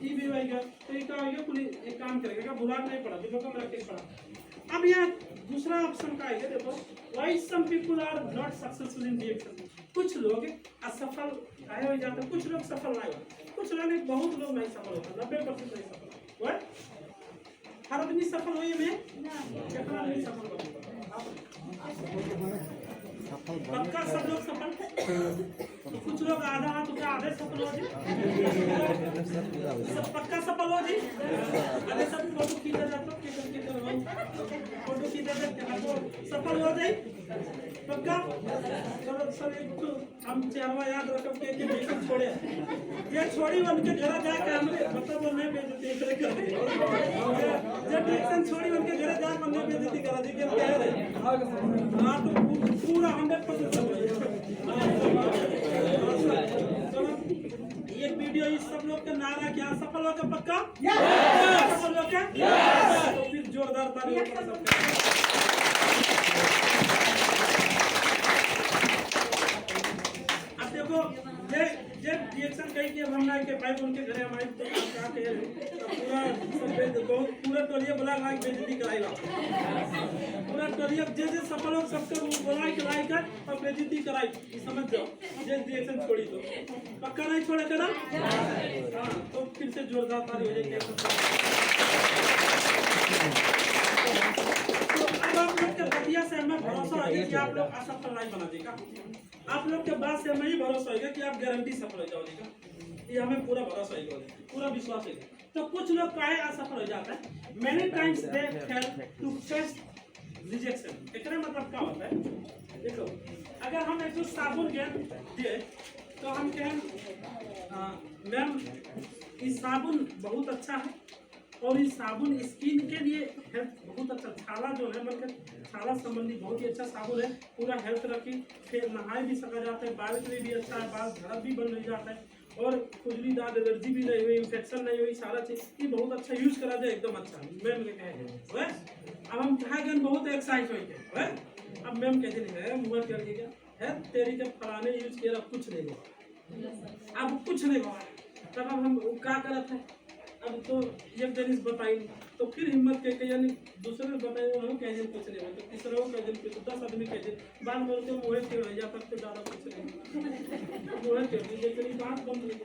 Speaker 2: ये भी हो गया तो ये क्या हो गया पूरी एक काम करेगा बुला नहीं पड़ा दिमाग में रख के पड़ा अब यहाँ दूसरा ऑप्शन का है देखो why some people are not successful in reaction कुछ लोग असफल आए हो जाते कुछ लोग सफल नहीं होते कुछ लोग नहीं बहुत लोग नहीं सफल होते 90% नहीं सफल हुआ हर आदमी सफल हुई में कितना नहीं सफल होता पक्का सब लोग सफल तो कुछ लोग आधा हाथ उठा आधे सफल हो जी सब पक्का सफल हो जी अरे सब फोटो खींचा जाता फोटो खींचा जाते सफल हो जाए पक्का चलो सर एक हम चाहवा याद रखो के बेसन छोड़े ये छोड़ी उनके घर जाके हमने मतलब वो नहीं बेइज्जती करे जब बेसन छोड़ी उनके घर जाके हमने बेइज्जती करा दी क्या कह रहे हां तो पूरा 100% ये वीडियो इस सब लोग का नारा क्या सफल हो गया पक्का सफल हो गया तो फिर जोरदार ताली हो सबका जब रिएक्शन कही कि हम ना के भाई उनके घरे हमारे क्या कहे पूरा सब बहुत पूरा टोलिया बुला ला के बेइज्जती कराइला पूरा टोलिया जे सफल हो सबको बुला के लाई कर और बेइज्जती कराई समझ जाओ जे रिएक्शन छोड़ी तो पक्का नहीं छोड़ेगा ना हां तो फिर से जोरदार ताली हो जाएगी तो अब आप लोग के बतिया से हमें भरोसा है कि आप लोग असफल नहीं बना देगा आप लोग के बात से हमें ही भरोसा होगा कि आप गारंटी सफल हो जाओगे ये हमें पूरा भरोसा है पूरा विश्वास है तो कुछ लोग काहे असफल हो जाता है many times they fail to face rejection एकरा मतलब क्या होता है देखो अगर हम एक साबुन के दे तो हम कहें मैम ये साबुन बहुत अच्छा है और ये साबुन स्किन के लिए हेल्थ बहुत अच्छा छाला जो है मतलब छाला संबंधी बहुत ही अच्छा साबुन है पूरा हेल्थ रखी फिर नहाए भी सका जाता है बाल के लिए भी अच्छा है बाल झड़प भी बन नहीं जाता है और खुजली दाद एलर्जी भी नहीं हुई इंफेक्शन नहीं हुई सारा चीज ये बहुत अच्छा यूज करा जाए एकदम अच्छा मैम के कहे अब हम कहा गए बहुत एक्साइट हो अब मैम कहते नहीं मुँह कर दिया है तेरी जब फलाने यूज किया कुछ नहीं हुआ अब कुछ नहीं हुआ तब अब हम क्या करते हैं अब तो एक दिन बताई तो फिर हिम्मत के यानी दूसरे ने बताई वो कह दिन कुछ नहीं तो तीसरा वो कह दिन कुछ 10 आदमी कह दिन बाद में तो मोहे के हो जाता तो ज़्यादा कुछ नहीं मोहे के लेकिन बात बंद नहीं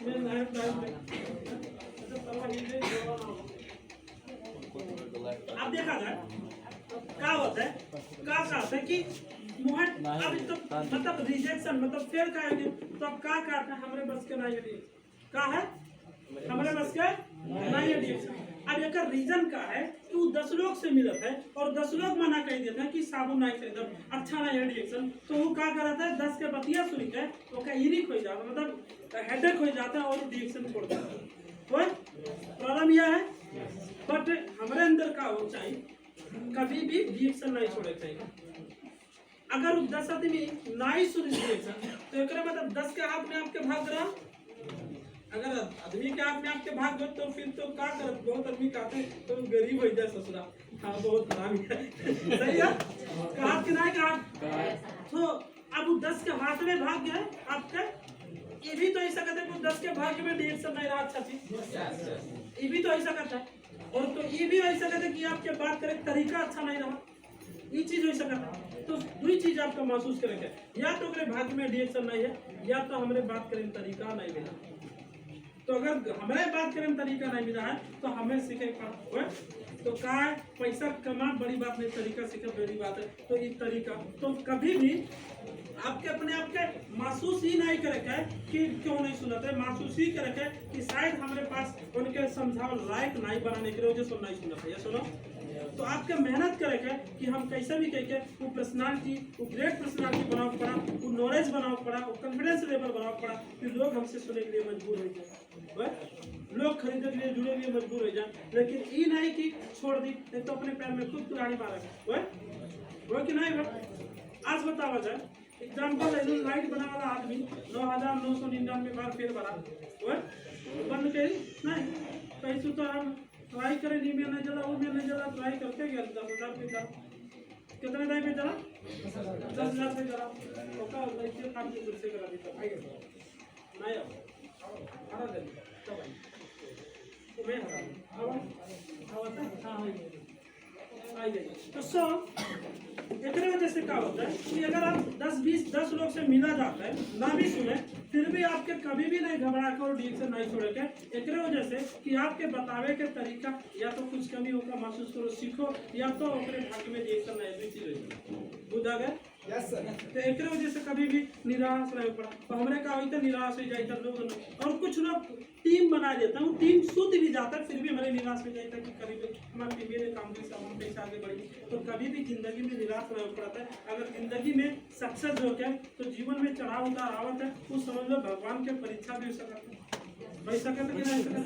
Speaker 2: मैं नया टाइम में अब देखा जाए क्या होता है कि मुहट अब तो मतलब रिजेक्शन मतलब फेल का है तो अब क्या करते हैं हमारे बस के नहीं है क्या है हमारे बस के नहीं है रिजेक्शन। अब एक रीजन का है कि वो 10 लोग से मिलत है और 10 लोग मना कर देते हैं कि साबुन नहीं खरीदब अच्छा नहीं है रिजेक्शन तो वो क्या करता है 10 के बतिया सुनी के वो का इरिक हो जाता मतलब हेडेक हो जाता है और रिजेक्शन छोड़ देता है। प्रॉब्लम यह है बट हमारे अंदर का हो चाहिए कभी भी रिएक्शन नहीं छोड़े चाहिए। अगर 10 आदमी नहीं सुनी रिएक्शन तो एक मतलब 10 के हाथ में आपके भाग रहा अगर आदमी के हाथ में आपके भाग गए तो फिर तो क्या करत बहुत आदमी कहते हैं तो गरीब हो जाए ससुरा हाँ बहुत खराब है सही है कहा कि नहीं कहा तो अब 10 के हाथ में भाग गया आपका ये भी तो ऐसा कहते हैं 10 के भाग्य में रिएक्शन नहीं रहा अच्छा चीज ये भी तो ऐसा करता है और तो ये भी ऐसा कहते हैं कि आपके बात करे तरीका अच्छा नहीं रहा ये चीज ऐसा करता है तो दो चीज आपको महसूस करेंगे या तो मेरे भाग्य में रिएक्शन नहीं है या तो हमारे बात करें तरीका नहीं मिला। तो अगर हमारे बात करें तरीका नहीं मिला है तो हमें सीखे तो क्या पैसा कमा बड़ी बात नहीं तरीका सीखे बड़ी बात है। तो ये तरीका तो कभी भी आपके अपने आप के महसूस ही नहीं करे कि क्यों नहीं सुनते है महसूस ही करे कि शायद हमारे पास उनके समझाव लायक नहीं बनाने के वजह से नहीं सुनते है सुनो तो आपके मेहनत करेंगे कि हम कैसे भी कह वो पर्सनालिटी वो ग्रेट पर्सनालिटी बनाओ पड़ा वो नॉलेज बनाओ पड़ा वो कॉन्फिडेंस लेवल बनाओ पड़ा फिर लोग हमसे सुनने के लिए मजबूर हो जाए लोग खरीदने के लिए जुड़ने के लिए मजबूर हो जाए। लेकिन ये नहीं कि छोड़ दी नहीं तो अपने पैर में खुद कुल्हाड़ी मारेगा वो कि नहीं आज बतावा जाए एग्जाम्पल है लाइट बना वाला आदमी 9,999 बार फेल बना बंद करी नहीं कैसे तो हम ट्राई करें नहीं में नहीं चला वो में नहीं चला ट्राई करते गया 10,000 पे चला कितने टाइम पे चला 10,000 पे चला ओका ऐसे काम की दूसरे करा देता नहीं हरा दे तब तो मैं हरा आई गई तो सो एक वजह से क्या होता है कि अगर आप 10 लोग से मिला जाता है ना भी सुने फिर भी आपके कभी भी नहीं घबरा कर और रिएक्शन नहीं छोड़े के एक वजह से कि आपके बतावे के तरीका या तो कुछ कमी होगा महसूस करो सीखो या तो अपने भाग्य में रिएक्शन नहीं चीज बुझा गए
Speaker 3: यस सर
Speaker 2: तो एक वजह से कभी भी निराश नहीं पड़ा तो हमारे का होता निराश हो जाता लोग और कुछ लोग टीम बना देता है टीम शुद्ध भी जाता है फिर भी हमारे निराश हो जाता है कि कभी हमारे टीम ने काम कैसा हम कैसे आगे बढ़ी तो कभी भी जिंदगी में निराश नहीं पड़ता है। अगर जिंदगी में सक्सेस हो गया तो जीवन में चढ़ाव उतार आवत है वो समझ लो भगवान के परीक्षा भी हो सकता है सकता कि नहीं सकता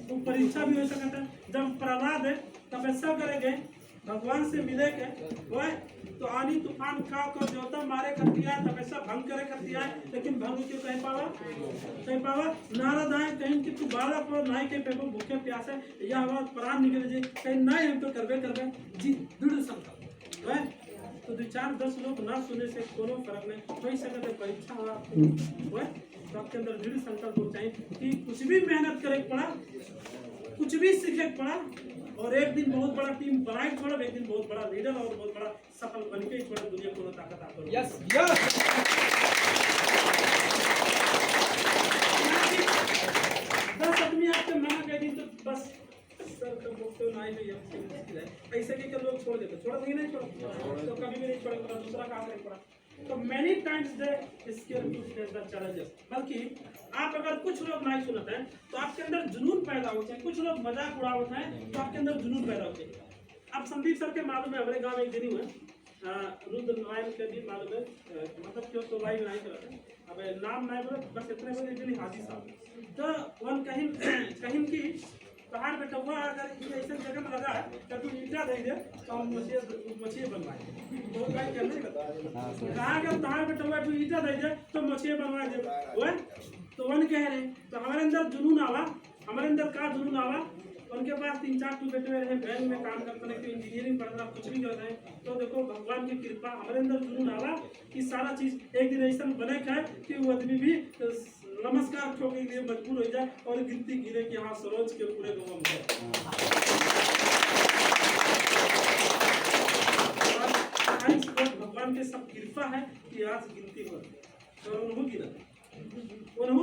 Speaker 2: वो परीक्षा भी हो सकता है। जब प्रहलाद है तपस्या करेंगे भगवान से मिलेंगे वह तो आनी तूफान का देवता मारे करती है तपस्या भंग करे करती है लेकिन भंग क्यों कह पावा नारद आए कहीं कि तू बालक और नाई के पेपर भूखे प्यासे या हमारा प्राण निकले जी कहीं नहीं हम तो करबे जी दृढ़ संकल्प है तो 2-4-10 लोग ना सुने से कोनो फर्क नहीं कोई सकते परीक्षा हुआ तो आपके अंदर दृढ़ संकल्प हो चाहिए कि कुछ भी मेहनत करे पड़ा कुछ भी सीखे पड़ा और एक दिन बहुत बड़ा टीम बनाए छोड़ा एक दिन बहुत बड़ा लीडर और बहुत बड़ा सफल बन के छोड़ा दुनिया को ताकत आता है।
Speaker 3: यस यस
Speaker 2: 10 आदमी आपके मना कर दी तो बस सर तो नहीं ऐसे के लोग छोड़ देते छोड़ा नहीं छोड़ा तो कभी भी नहीं छोड़ेगा दूसरा काम नहीं पड़ा तो many times they scare to face the challenges बल्कि आप अगर कुछ लोग नहीं सुनते हैं तो आपके अंदर जुनून पैदा होते हैं कुछ लोग मजाक उड़ाते हैं तो आपके अंदर जुनून पैदा होते हैं। अब संदीप सर के मालूम है हमारे गांव में एक दिन हुए रुद्र नारायण के भी मालूम है मतलब क्यों तो लाइव नहीं करते अब नाम नहीं बोले बस इतने बोले दिन हाजी साहब तो वन कहीं की पहाड़ पे टुआ अगर ऐसे जगह में लगा तो तू ईटा दे दे तो हम मछली बनवाए तो काय करने कहा अगर पहाड़ पे टुआ तू ईटा दे दे तो मछली बनवा दे वो तो वन कह रहे तो हमारे अंदर जुनून आवा हमारे अंदर का जुनून आवा उनके पास 3-4 बेटे रहे बैंक में काम करते हैं इंजीनियरिंग पढ़ रहा कुछ भी कर रहे हैं तो देखो भगवान की कृपा हमारे अंदर जुनून आवा कि सारा चीज एक दिन ऐसा बने है कि वो आदमी भी नमस्कार ठोकने के लिए मजबूर हो जाए और गिनती गिरे कि हाँ सरोज के पूरे गाँव में भगवान के सब कृपा है कि आज गिनती हो तो उन्होंने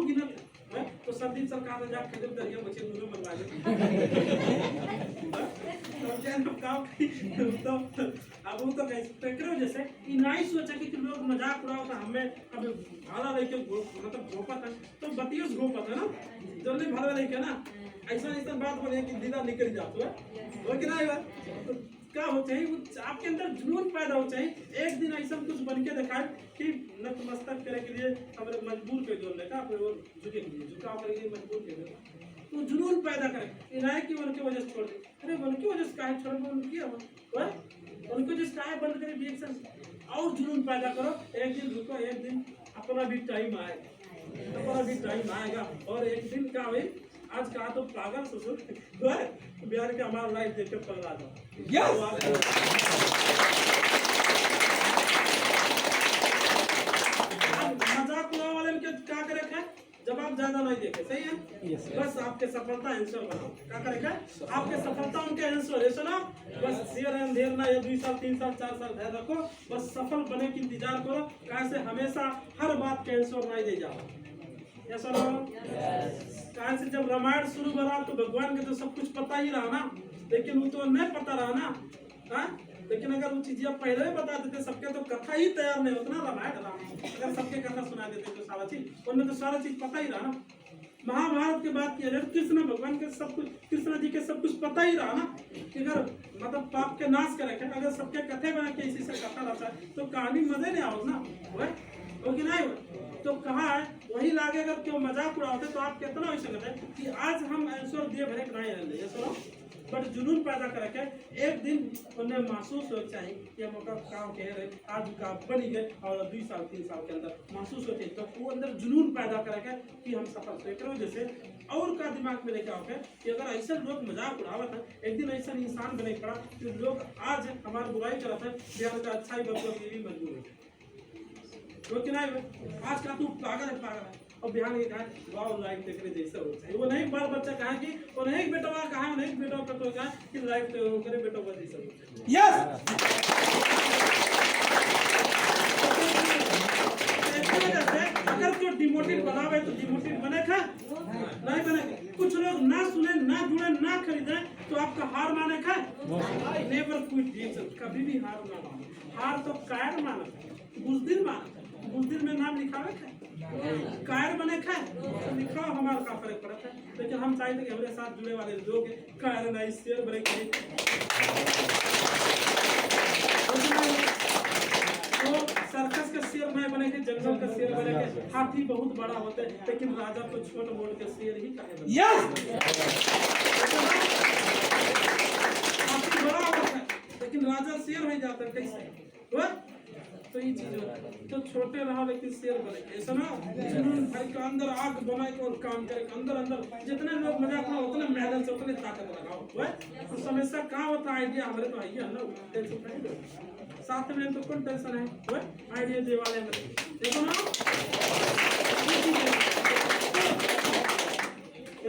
Speaker 2: गिनत है? तो सब दिन सरकार ने जाके खरीद दरिया बच्चे दूर बनवा दे काम तो अब वो तो कह जैसे कि नहीं सोचा कि लोग मजाक उड़ाओ तो हमें अब भाड़ा लेके मतलब घोपा था तो बतियों से घोपा था ना जल्दी भाड़ा लेके ना ऐसा बात बोले कि दीदा निकल जाता है वो कि नहीं तो क्या हो चाहिए आपके अंदर जुनून पैदा हो चाहिए एक दिन ऐसा कुछ बन के दिखाए कि नतमस्तक करे के लिए हमारे मजबूर कर दो लेका झुके के लिए झुकाव करे के लिए मजबूर कर दो तो जुनून पैदा करे राय की उनकी वजह से छोड़ दे अरे उनकी वजह से काहे छोड़ उनकी उनकी वजह से काहे बंद करे रिएक्शन और जुनून पैदा करो एक दिन रुको एक दिन अपना भी टाइम आएगा और एक दिन क्या हुई आज कहा तो पागल ससुर बिहार के हमारा लाइफ देख के पगला जाओ मजाक उड़ाने वाले में क्या करे जवाब ज्यादा नहीं देखे सही है बस आपके सफलता आंसर बनाओ क्या करेगा आपके सफलता उनके आंसर है सुनो बस देर है अंधेर ना ये 2 साल 3 साल 4 साल धैर्य रखो बस सफल बने की इंतजार करो कैसे हमेशा हर बात के आंसर नहीं दे जाओ या सुनो कहाँ से जब रामायण शुरू करा तो भगवान के तो सब कुछ पता ही रहा ना लेकिन वो तो नहीं पता रहा ना हाँ लेकिन अगर वो चीजें पहले ही बता देते सबके तो कथा ही तैयार नहीं होता ना रामायण अगर सबके कथा सुना देते तो सारा चीज उनमें तो सारा चीज पता ही रहा ना महाभारत के बात किया जाए कृष्ण भगवान के सब कुछ कृष्ण जी के सब कुछ पता ही रहा ना कि अगर मतलब पाप के नाश करे अगर सबके कथे बना के इसी से कथा रहता है तो कहानी मजे नहीं आओ ना वो कि नहीं तो कहा है वही लागे अगर क्यों मजाक उड़ाते तो आप कितना हो सकते हैं कि आज हम आंसर दिए भरे नहीं रहे सुनो बट जुनून पैदा करके एक दिन उन्हें महसूस हो चाहिए कि हम काम कह रहे आज काम बनी गए और 2 साल 3 साल के अंदर महसूस होते तो वो अंदर जुनून पैदा करके कि हम सफल हुए करो जैसे और का दिमाग में लेकर आओगे कि अगर ऐसा लोग मजाक उड़ावत है एक दिन ऐसा इंसान बने पड़ा कि लोग आज हमारी बुराई करते हैं बिहार का अच्छा ही बच्चों के लिए मजबूर है तो कि नहीं आज का तू पागल है और बिहार के कहा वाह लाइफ देखने जैसा हो चाहिए वो नहीं बाल बच्चा कहा कि और नहीं बेटा कहा नहीं बेटा कटो कहा कि लाइफ करे बेटा का जैसा हो चाहिए यस अगर कोई डिमोटिव बनावे तो डिमोटिव बनेगा नहीं बनेगा कुछ लोग ना सुने ना जुड़े ना खरीदे तो आपका हार माने का नेवर क्विट ड्रीम्स कभी भी हार ना मानो हार तो कायर माना बुज़दिल में नाम लिखावे का कायर बने खाए लिखा हमारा का फर्क पड़ता है लेकिन हम चाहते कि हमारे साथ जुड़े वाले लोग कायर नहीं शेयर बने के तो सर्कस का शेर नहीं बने के जंगल का शेर बने के हाथी बहुत बड़ा होता है लेकिन राजा तो छोटा मोड़ के शेर ही काहे बने हाथी बड़ा होता है लेकिन राजा शेर नहीं जाता कैसे तो ये चीज तो छोटे रहा लेकिन शेर बने ऐसा ना जुनून भाई का अंदर आग बनाए और काम करे अंदर जितने लोग मजाक ना उतने मेहनत से उतने ताकत लगाओ तो समस्या कहाँ होता आइडिया हमारे तो आइडिया ना टेंशन नहीं साथ में तो कौन टेंशन है आइडिया दे वाले में देखो ना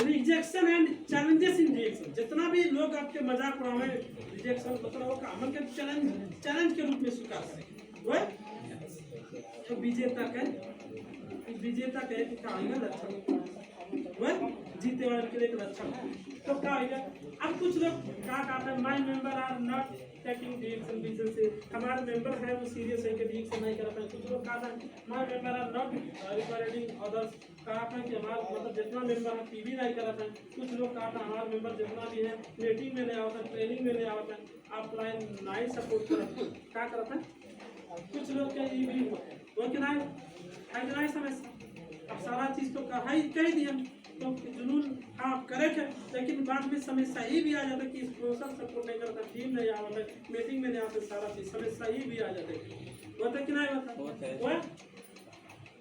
Speaker 2: rejection and challenges in reaction जितना भी लोग आपके मजाक उड़ावे रिजेक्शन मतलब वो काम के चैलेंज के रूप में स्वीकार करें तो विजेता के कि कहानी लक्षण जीते वाले के लिए एक लक्षण तो क्या होगा अब कुछ लोग क्या कहते हैं my member are not taking reaction reason से हमारे मेंबर है वो सीरियस है कि रिएक्शन नहीं कर पाए कुछ लोग कहते हैं my member are not recording others कहते हैं कि हमारा मतलब जितना मेंबर है टीवी नहीं कर पाए कुछ लोग कहते हैं हमारे मेंबर जितना भी है मीटिंग में नहीं आता ट्रेनिंग में नहीं आता ऑफलाइन नहीं सपोर्ट करते क्या करते हैं कुछ लोग क्या ये भी वो कि नहीं समझ अब सारा चीज तो कह दिया तो जुनून आप करेक्ट है लेकिन बाद में समस्या ये भी आ जाता है कि स्पॉन्सर सपोर्ट नहीं करता टीम नहीं आता मीटिंग में नहीं आते सारा चीज समस्या ये भी आ जाता है होता कि नहीं होता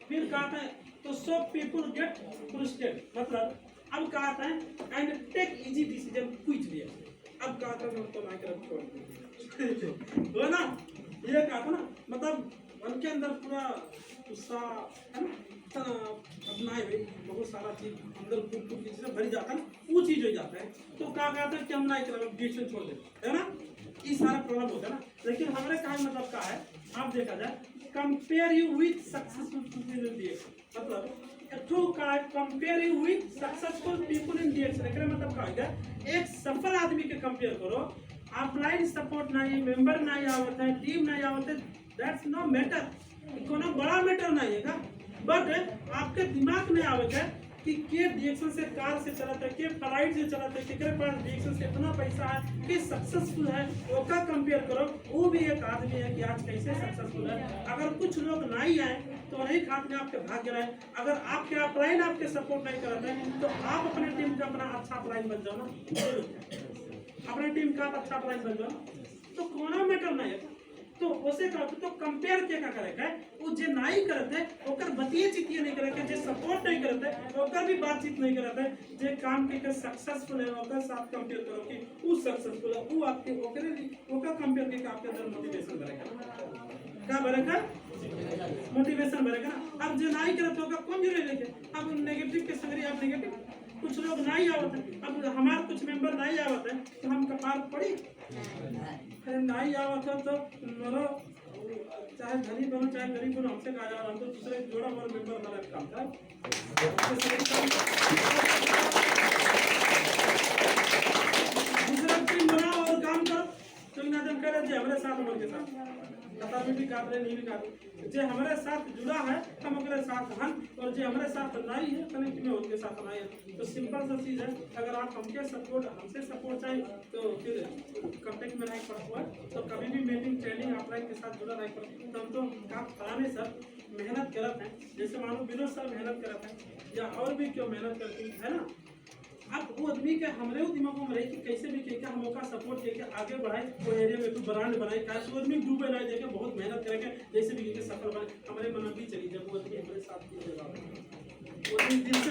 Speaker 2: फिर कहता है तो सब पीपुल गेट फ्रस्ट्रेटेड मतलब अब कहता है and take easy decision quickly अब कहता है तो नहीं कर छोड़ हो ना ये कहता ना मतलब उनके अंदर पूरा गुस्सा है ना अपना है बहुत सारा चीज अंदर फूट चीजें भरी जाता है ना वो चीज हो जाता है तो क्या कहते हैं कि हम नहीं करेंगे डिसीजन छोड़ देते है ना ये सारा प्रॉब्लम होता है ना लेकिन हमारे कहा मतलब क्या है आप देखा जाए compare you with successful people in reaction मतलब टू का comparing with successful people in DXN एकरा मतलब का होगा एक सफल आदमी के कंपेयर करो ऑफलाइन सपोर्ट नहीं मेंबर नहीं आवत है टीम नहीं आवत है दैट्स नो मैटर कोनो बड़ा मैटर नहीं है बट आपके दिमाग में आवत है कि के DXN से कार से चलाता है के फ्लाइट से चलाता है केकरे पास DXN से इतना पैसा है कि सक्सेसफुल है ओका कंपेयर करो वो भी एक आदमी है कि आज कैसे सक्सेसफुल है अगर कुछ लोग नहीं आए तो नहीं खात में आपके भाग्य रहे अगर आपके अपलाइन आपके सपोर्ट नहीं करते हैं तो आप अपने टीम का अपना अच्छा अपलाइन बन जाओ ना अपने टीम का अच्छा अपलाइन बन जाओ तो कोनो मैटर नहीं है तो उसे का तो कंपेयर क्या करेगा वो जे नहीं करते ओकर बतिए चितिए नहीं करेगा जे सपोर्ट नहीं करते ओकर भी बातचीत नहीं करते जे काम के सक्सेसफुल है ओकर साथ कंपेयर करो कि वो सक्सेसफुल है वो आपके ओकरे ओकर कंपेयर के आपके अंदर मोटिवेशन बढ़ेगा का बढ़ेगा मोटिवेशन बढ़ेगा अब जे नहीं करते ओकर कौन जरूरी लेके अब नेगेटिव के संगरी आप नेगेटिव कुछ लोग नहीं आवत है अब हमारे कुछ मेंबर नहीं आवत है तो हम कपार पड़ी अरे नहीं आवत है तो मरो चाहे धनी बनो चाहे गरीब बनो हमसे कहा जा रहा हम तो दूसरे जोड़ा और मेंबर हमारा काम था दूसरा टीम बनाओ और काम करो तो इन आदम कह रहे जी हमारे साथ हमारे साथ कतार में भी काट रहे नहीं भी काट जे हमारे साथ जुड़ा है हम अपने साथ हैं और जे हमारे साथ नहीं है कनेक्ट में उनके साथ नहीं है तो सिंपल सा चीज़ है अगर आप हमसे सपोर्ट चाहिए तो फिर कांटेक्ट में नहीं पड़ा हुआ तो कभी भी मीटिंग ट्रेनिंग ऑफलाइन के साथ जुड़ा नहीं पड़ा तो हम तो काम फलाने सर मेहनत करते हैं जैसे मानो विनोद सर मेहनत करते हैं या और भी क्यों मेहनत करती है ना अब वो आदमी के हमारे दिमागों में रहे कि कैसे भी क्या हम ओका सपोर्ट करके आगे बढ़ाए वो एरिया में कोई ब्रांड बनाए कैसे वो आदमी डूबे रहे देखे बहुत मेहनत करेंगे जैसे भी करके सफल बने हमारे मन भी चली जब वो आदमी हमारे साथ वो दिन दिल से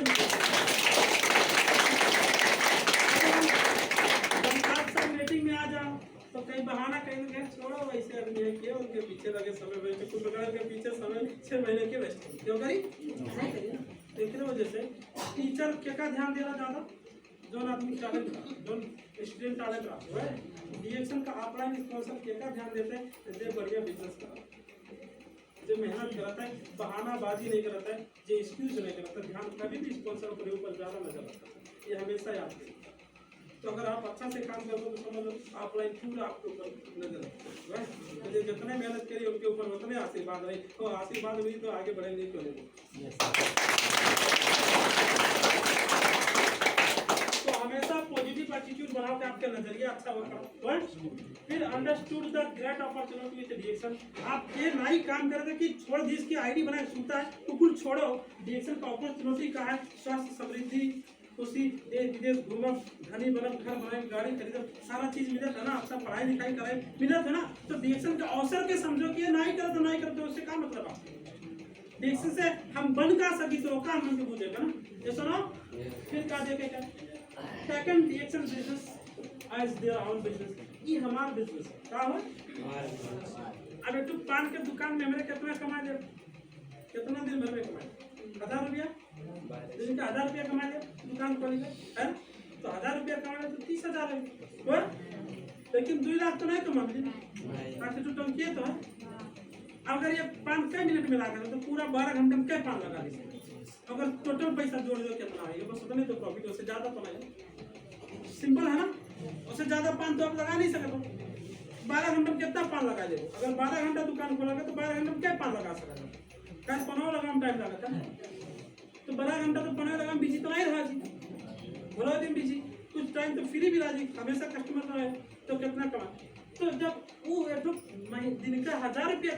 Speaker 2: जब आप सब मीटिंग में आ जाओ तो कई बहाना कहीं छोड़ो वैसे आदमी है कि उनके पीछे लगे समय वेस्ट कुछ प्रकार के पीछे समय 6 महीने के वेस्ट क्यों करी नहीं करिए देखने वजह से टीचर क्या ध्यान देना ज़्यादा जो आदमी टैलेंट जो स्टूडेंट टैलेंट रहा है DXN का ऑफलाइन स्पॉन्सर क्या ध्यान देते हैं जो बढ़िया बिजनेस करा जो मेहनत करता है बहानाबाजी नहीं करता है जो एक्सक्यूज नहीं करता ध्यान कभी भी स्पॉन्सर के ऊपर ज़्यादा नजर आता है ये हमेशा याद रखिए तो अगर आप अच्छा से काम करोगे तो समझ लो ऑफलाइन पूरा आपके ऊपर नजर आता है तो जितने मेहनत करिए उनके ऊपर उतने आशीर्वाद रहे और आशीर्वाद हुई तो आगे बढ़ेंगे क्यों नहीं हमेशा पॉजिटिव एटीट्यूड बनाओ कि आपका नजरिया अच्छा होगा फिर understood the great opportunity with DXN आप ये नहीं काम कर रहे कि छोड़ दी इसकी आईडी बनाए सूता है तो कुछ छोड़ो DXN का अपॉर्चुनिटी का है स्वास्थ्य समृद्धि खुशी देश विदेश घूमो धनी बनम घर बनाए गाड़ी खरीदो सारा चीज मिलत है ना अच्छा पढ़ाई लिखाई करे मिलत है ना तो DXN के अवसर के समझो कि नहीं करे तो नहीं करे तो उससे क्या मतलब आप DXN से हम बन का सकी तो काम मन के बुझेगा ना ये सुनो फिर क्या देखेगा second DXN business as their own business ये हमारा बिजनेस क्या हो अब एक पान के दुकान में हमरे कितना कमा दे कितना दिन भर में कमाए 1000 रुपया दिन का 1000 रुपया कमा ले दुकान खोलेंगे है तो 1000 रुपया कमा ले तो 30,000 है लेकिन 2 लाख तो नहीं कमा मिले ताकि जो टंकी तो है अगर ये 5 मिनट में लगा तो पूरा 12 घंटे में क्या पान लगा लीजिए अगर टोटल पैसा जोड़ दो कितना आएगा बस उतने तो प्रॉफिट उससे ज़्यादा तो नहीं सिंपल है ना उससे ज़्यादा पान तो आप लगा नहीं सकते 12 घंटे में कितना पान लगा दे अगर 12 घंटा दुकान खोलोगे तो 12 घंटे में क्या पान लगा सकते क्या 15 लगा टाइम लगा था तो 12 घंटा तो 15 लगा बिजी तो नहीं रहा जी बोलो दिन बिजी कुछ टाइम तो फ्री भी रहा जी हमेशा कस्टमर रहे तो कितना कमा तो जब वो दिन का 1000 रुपया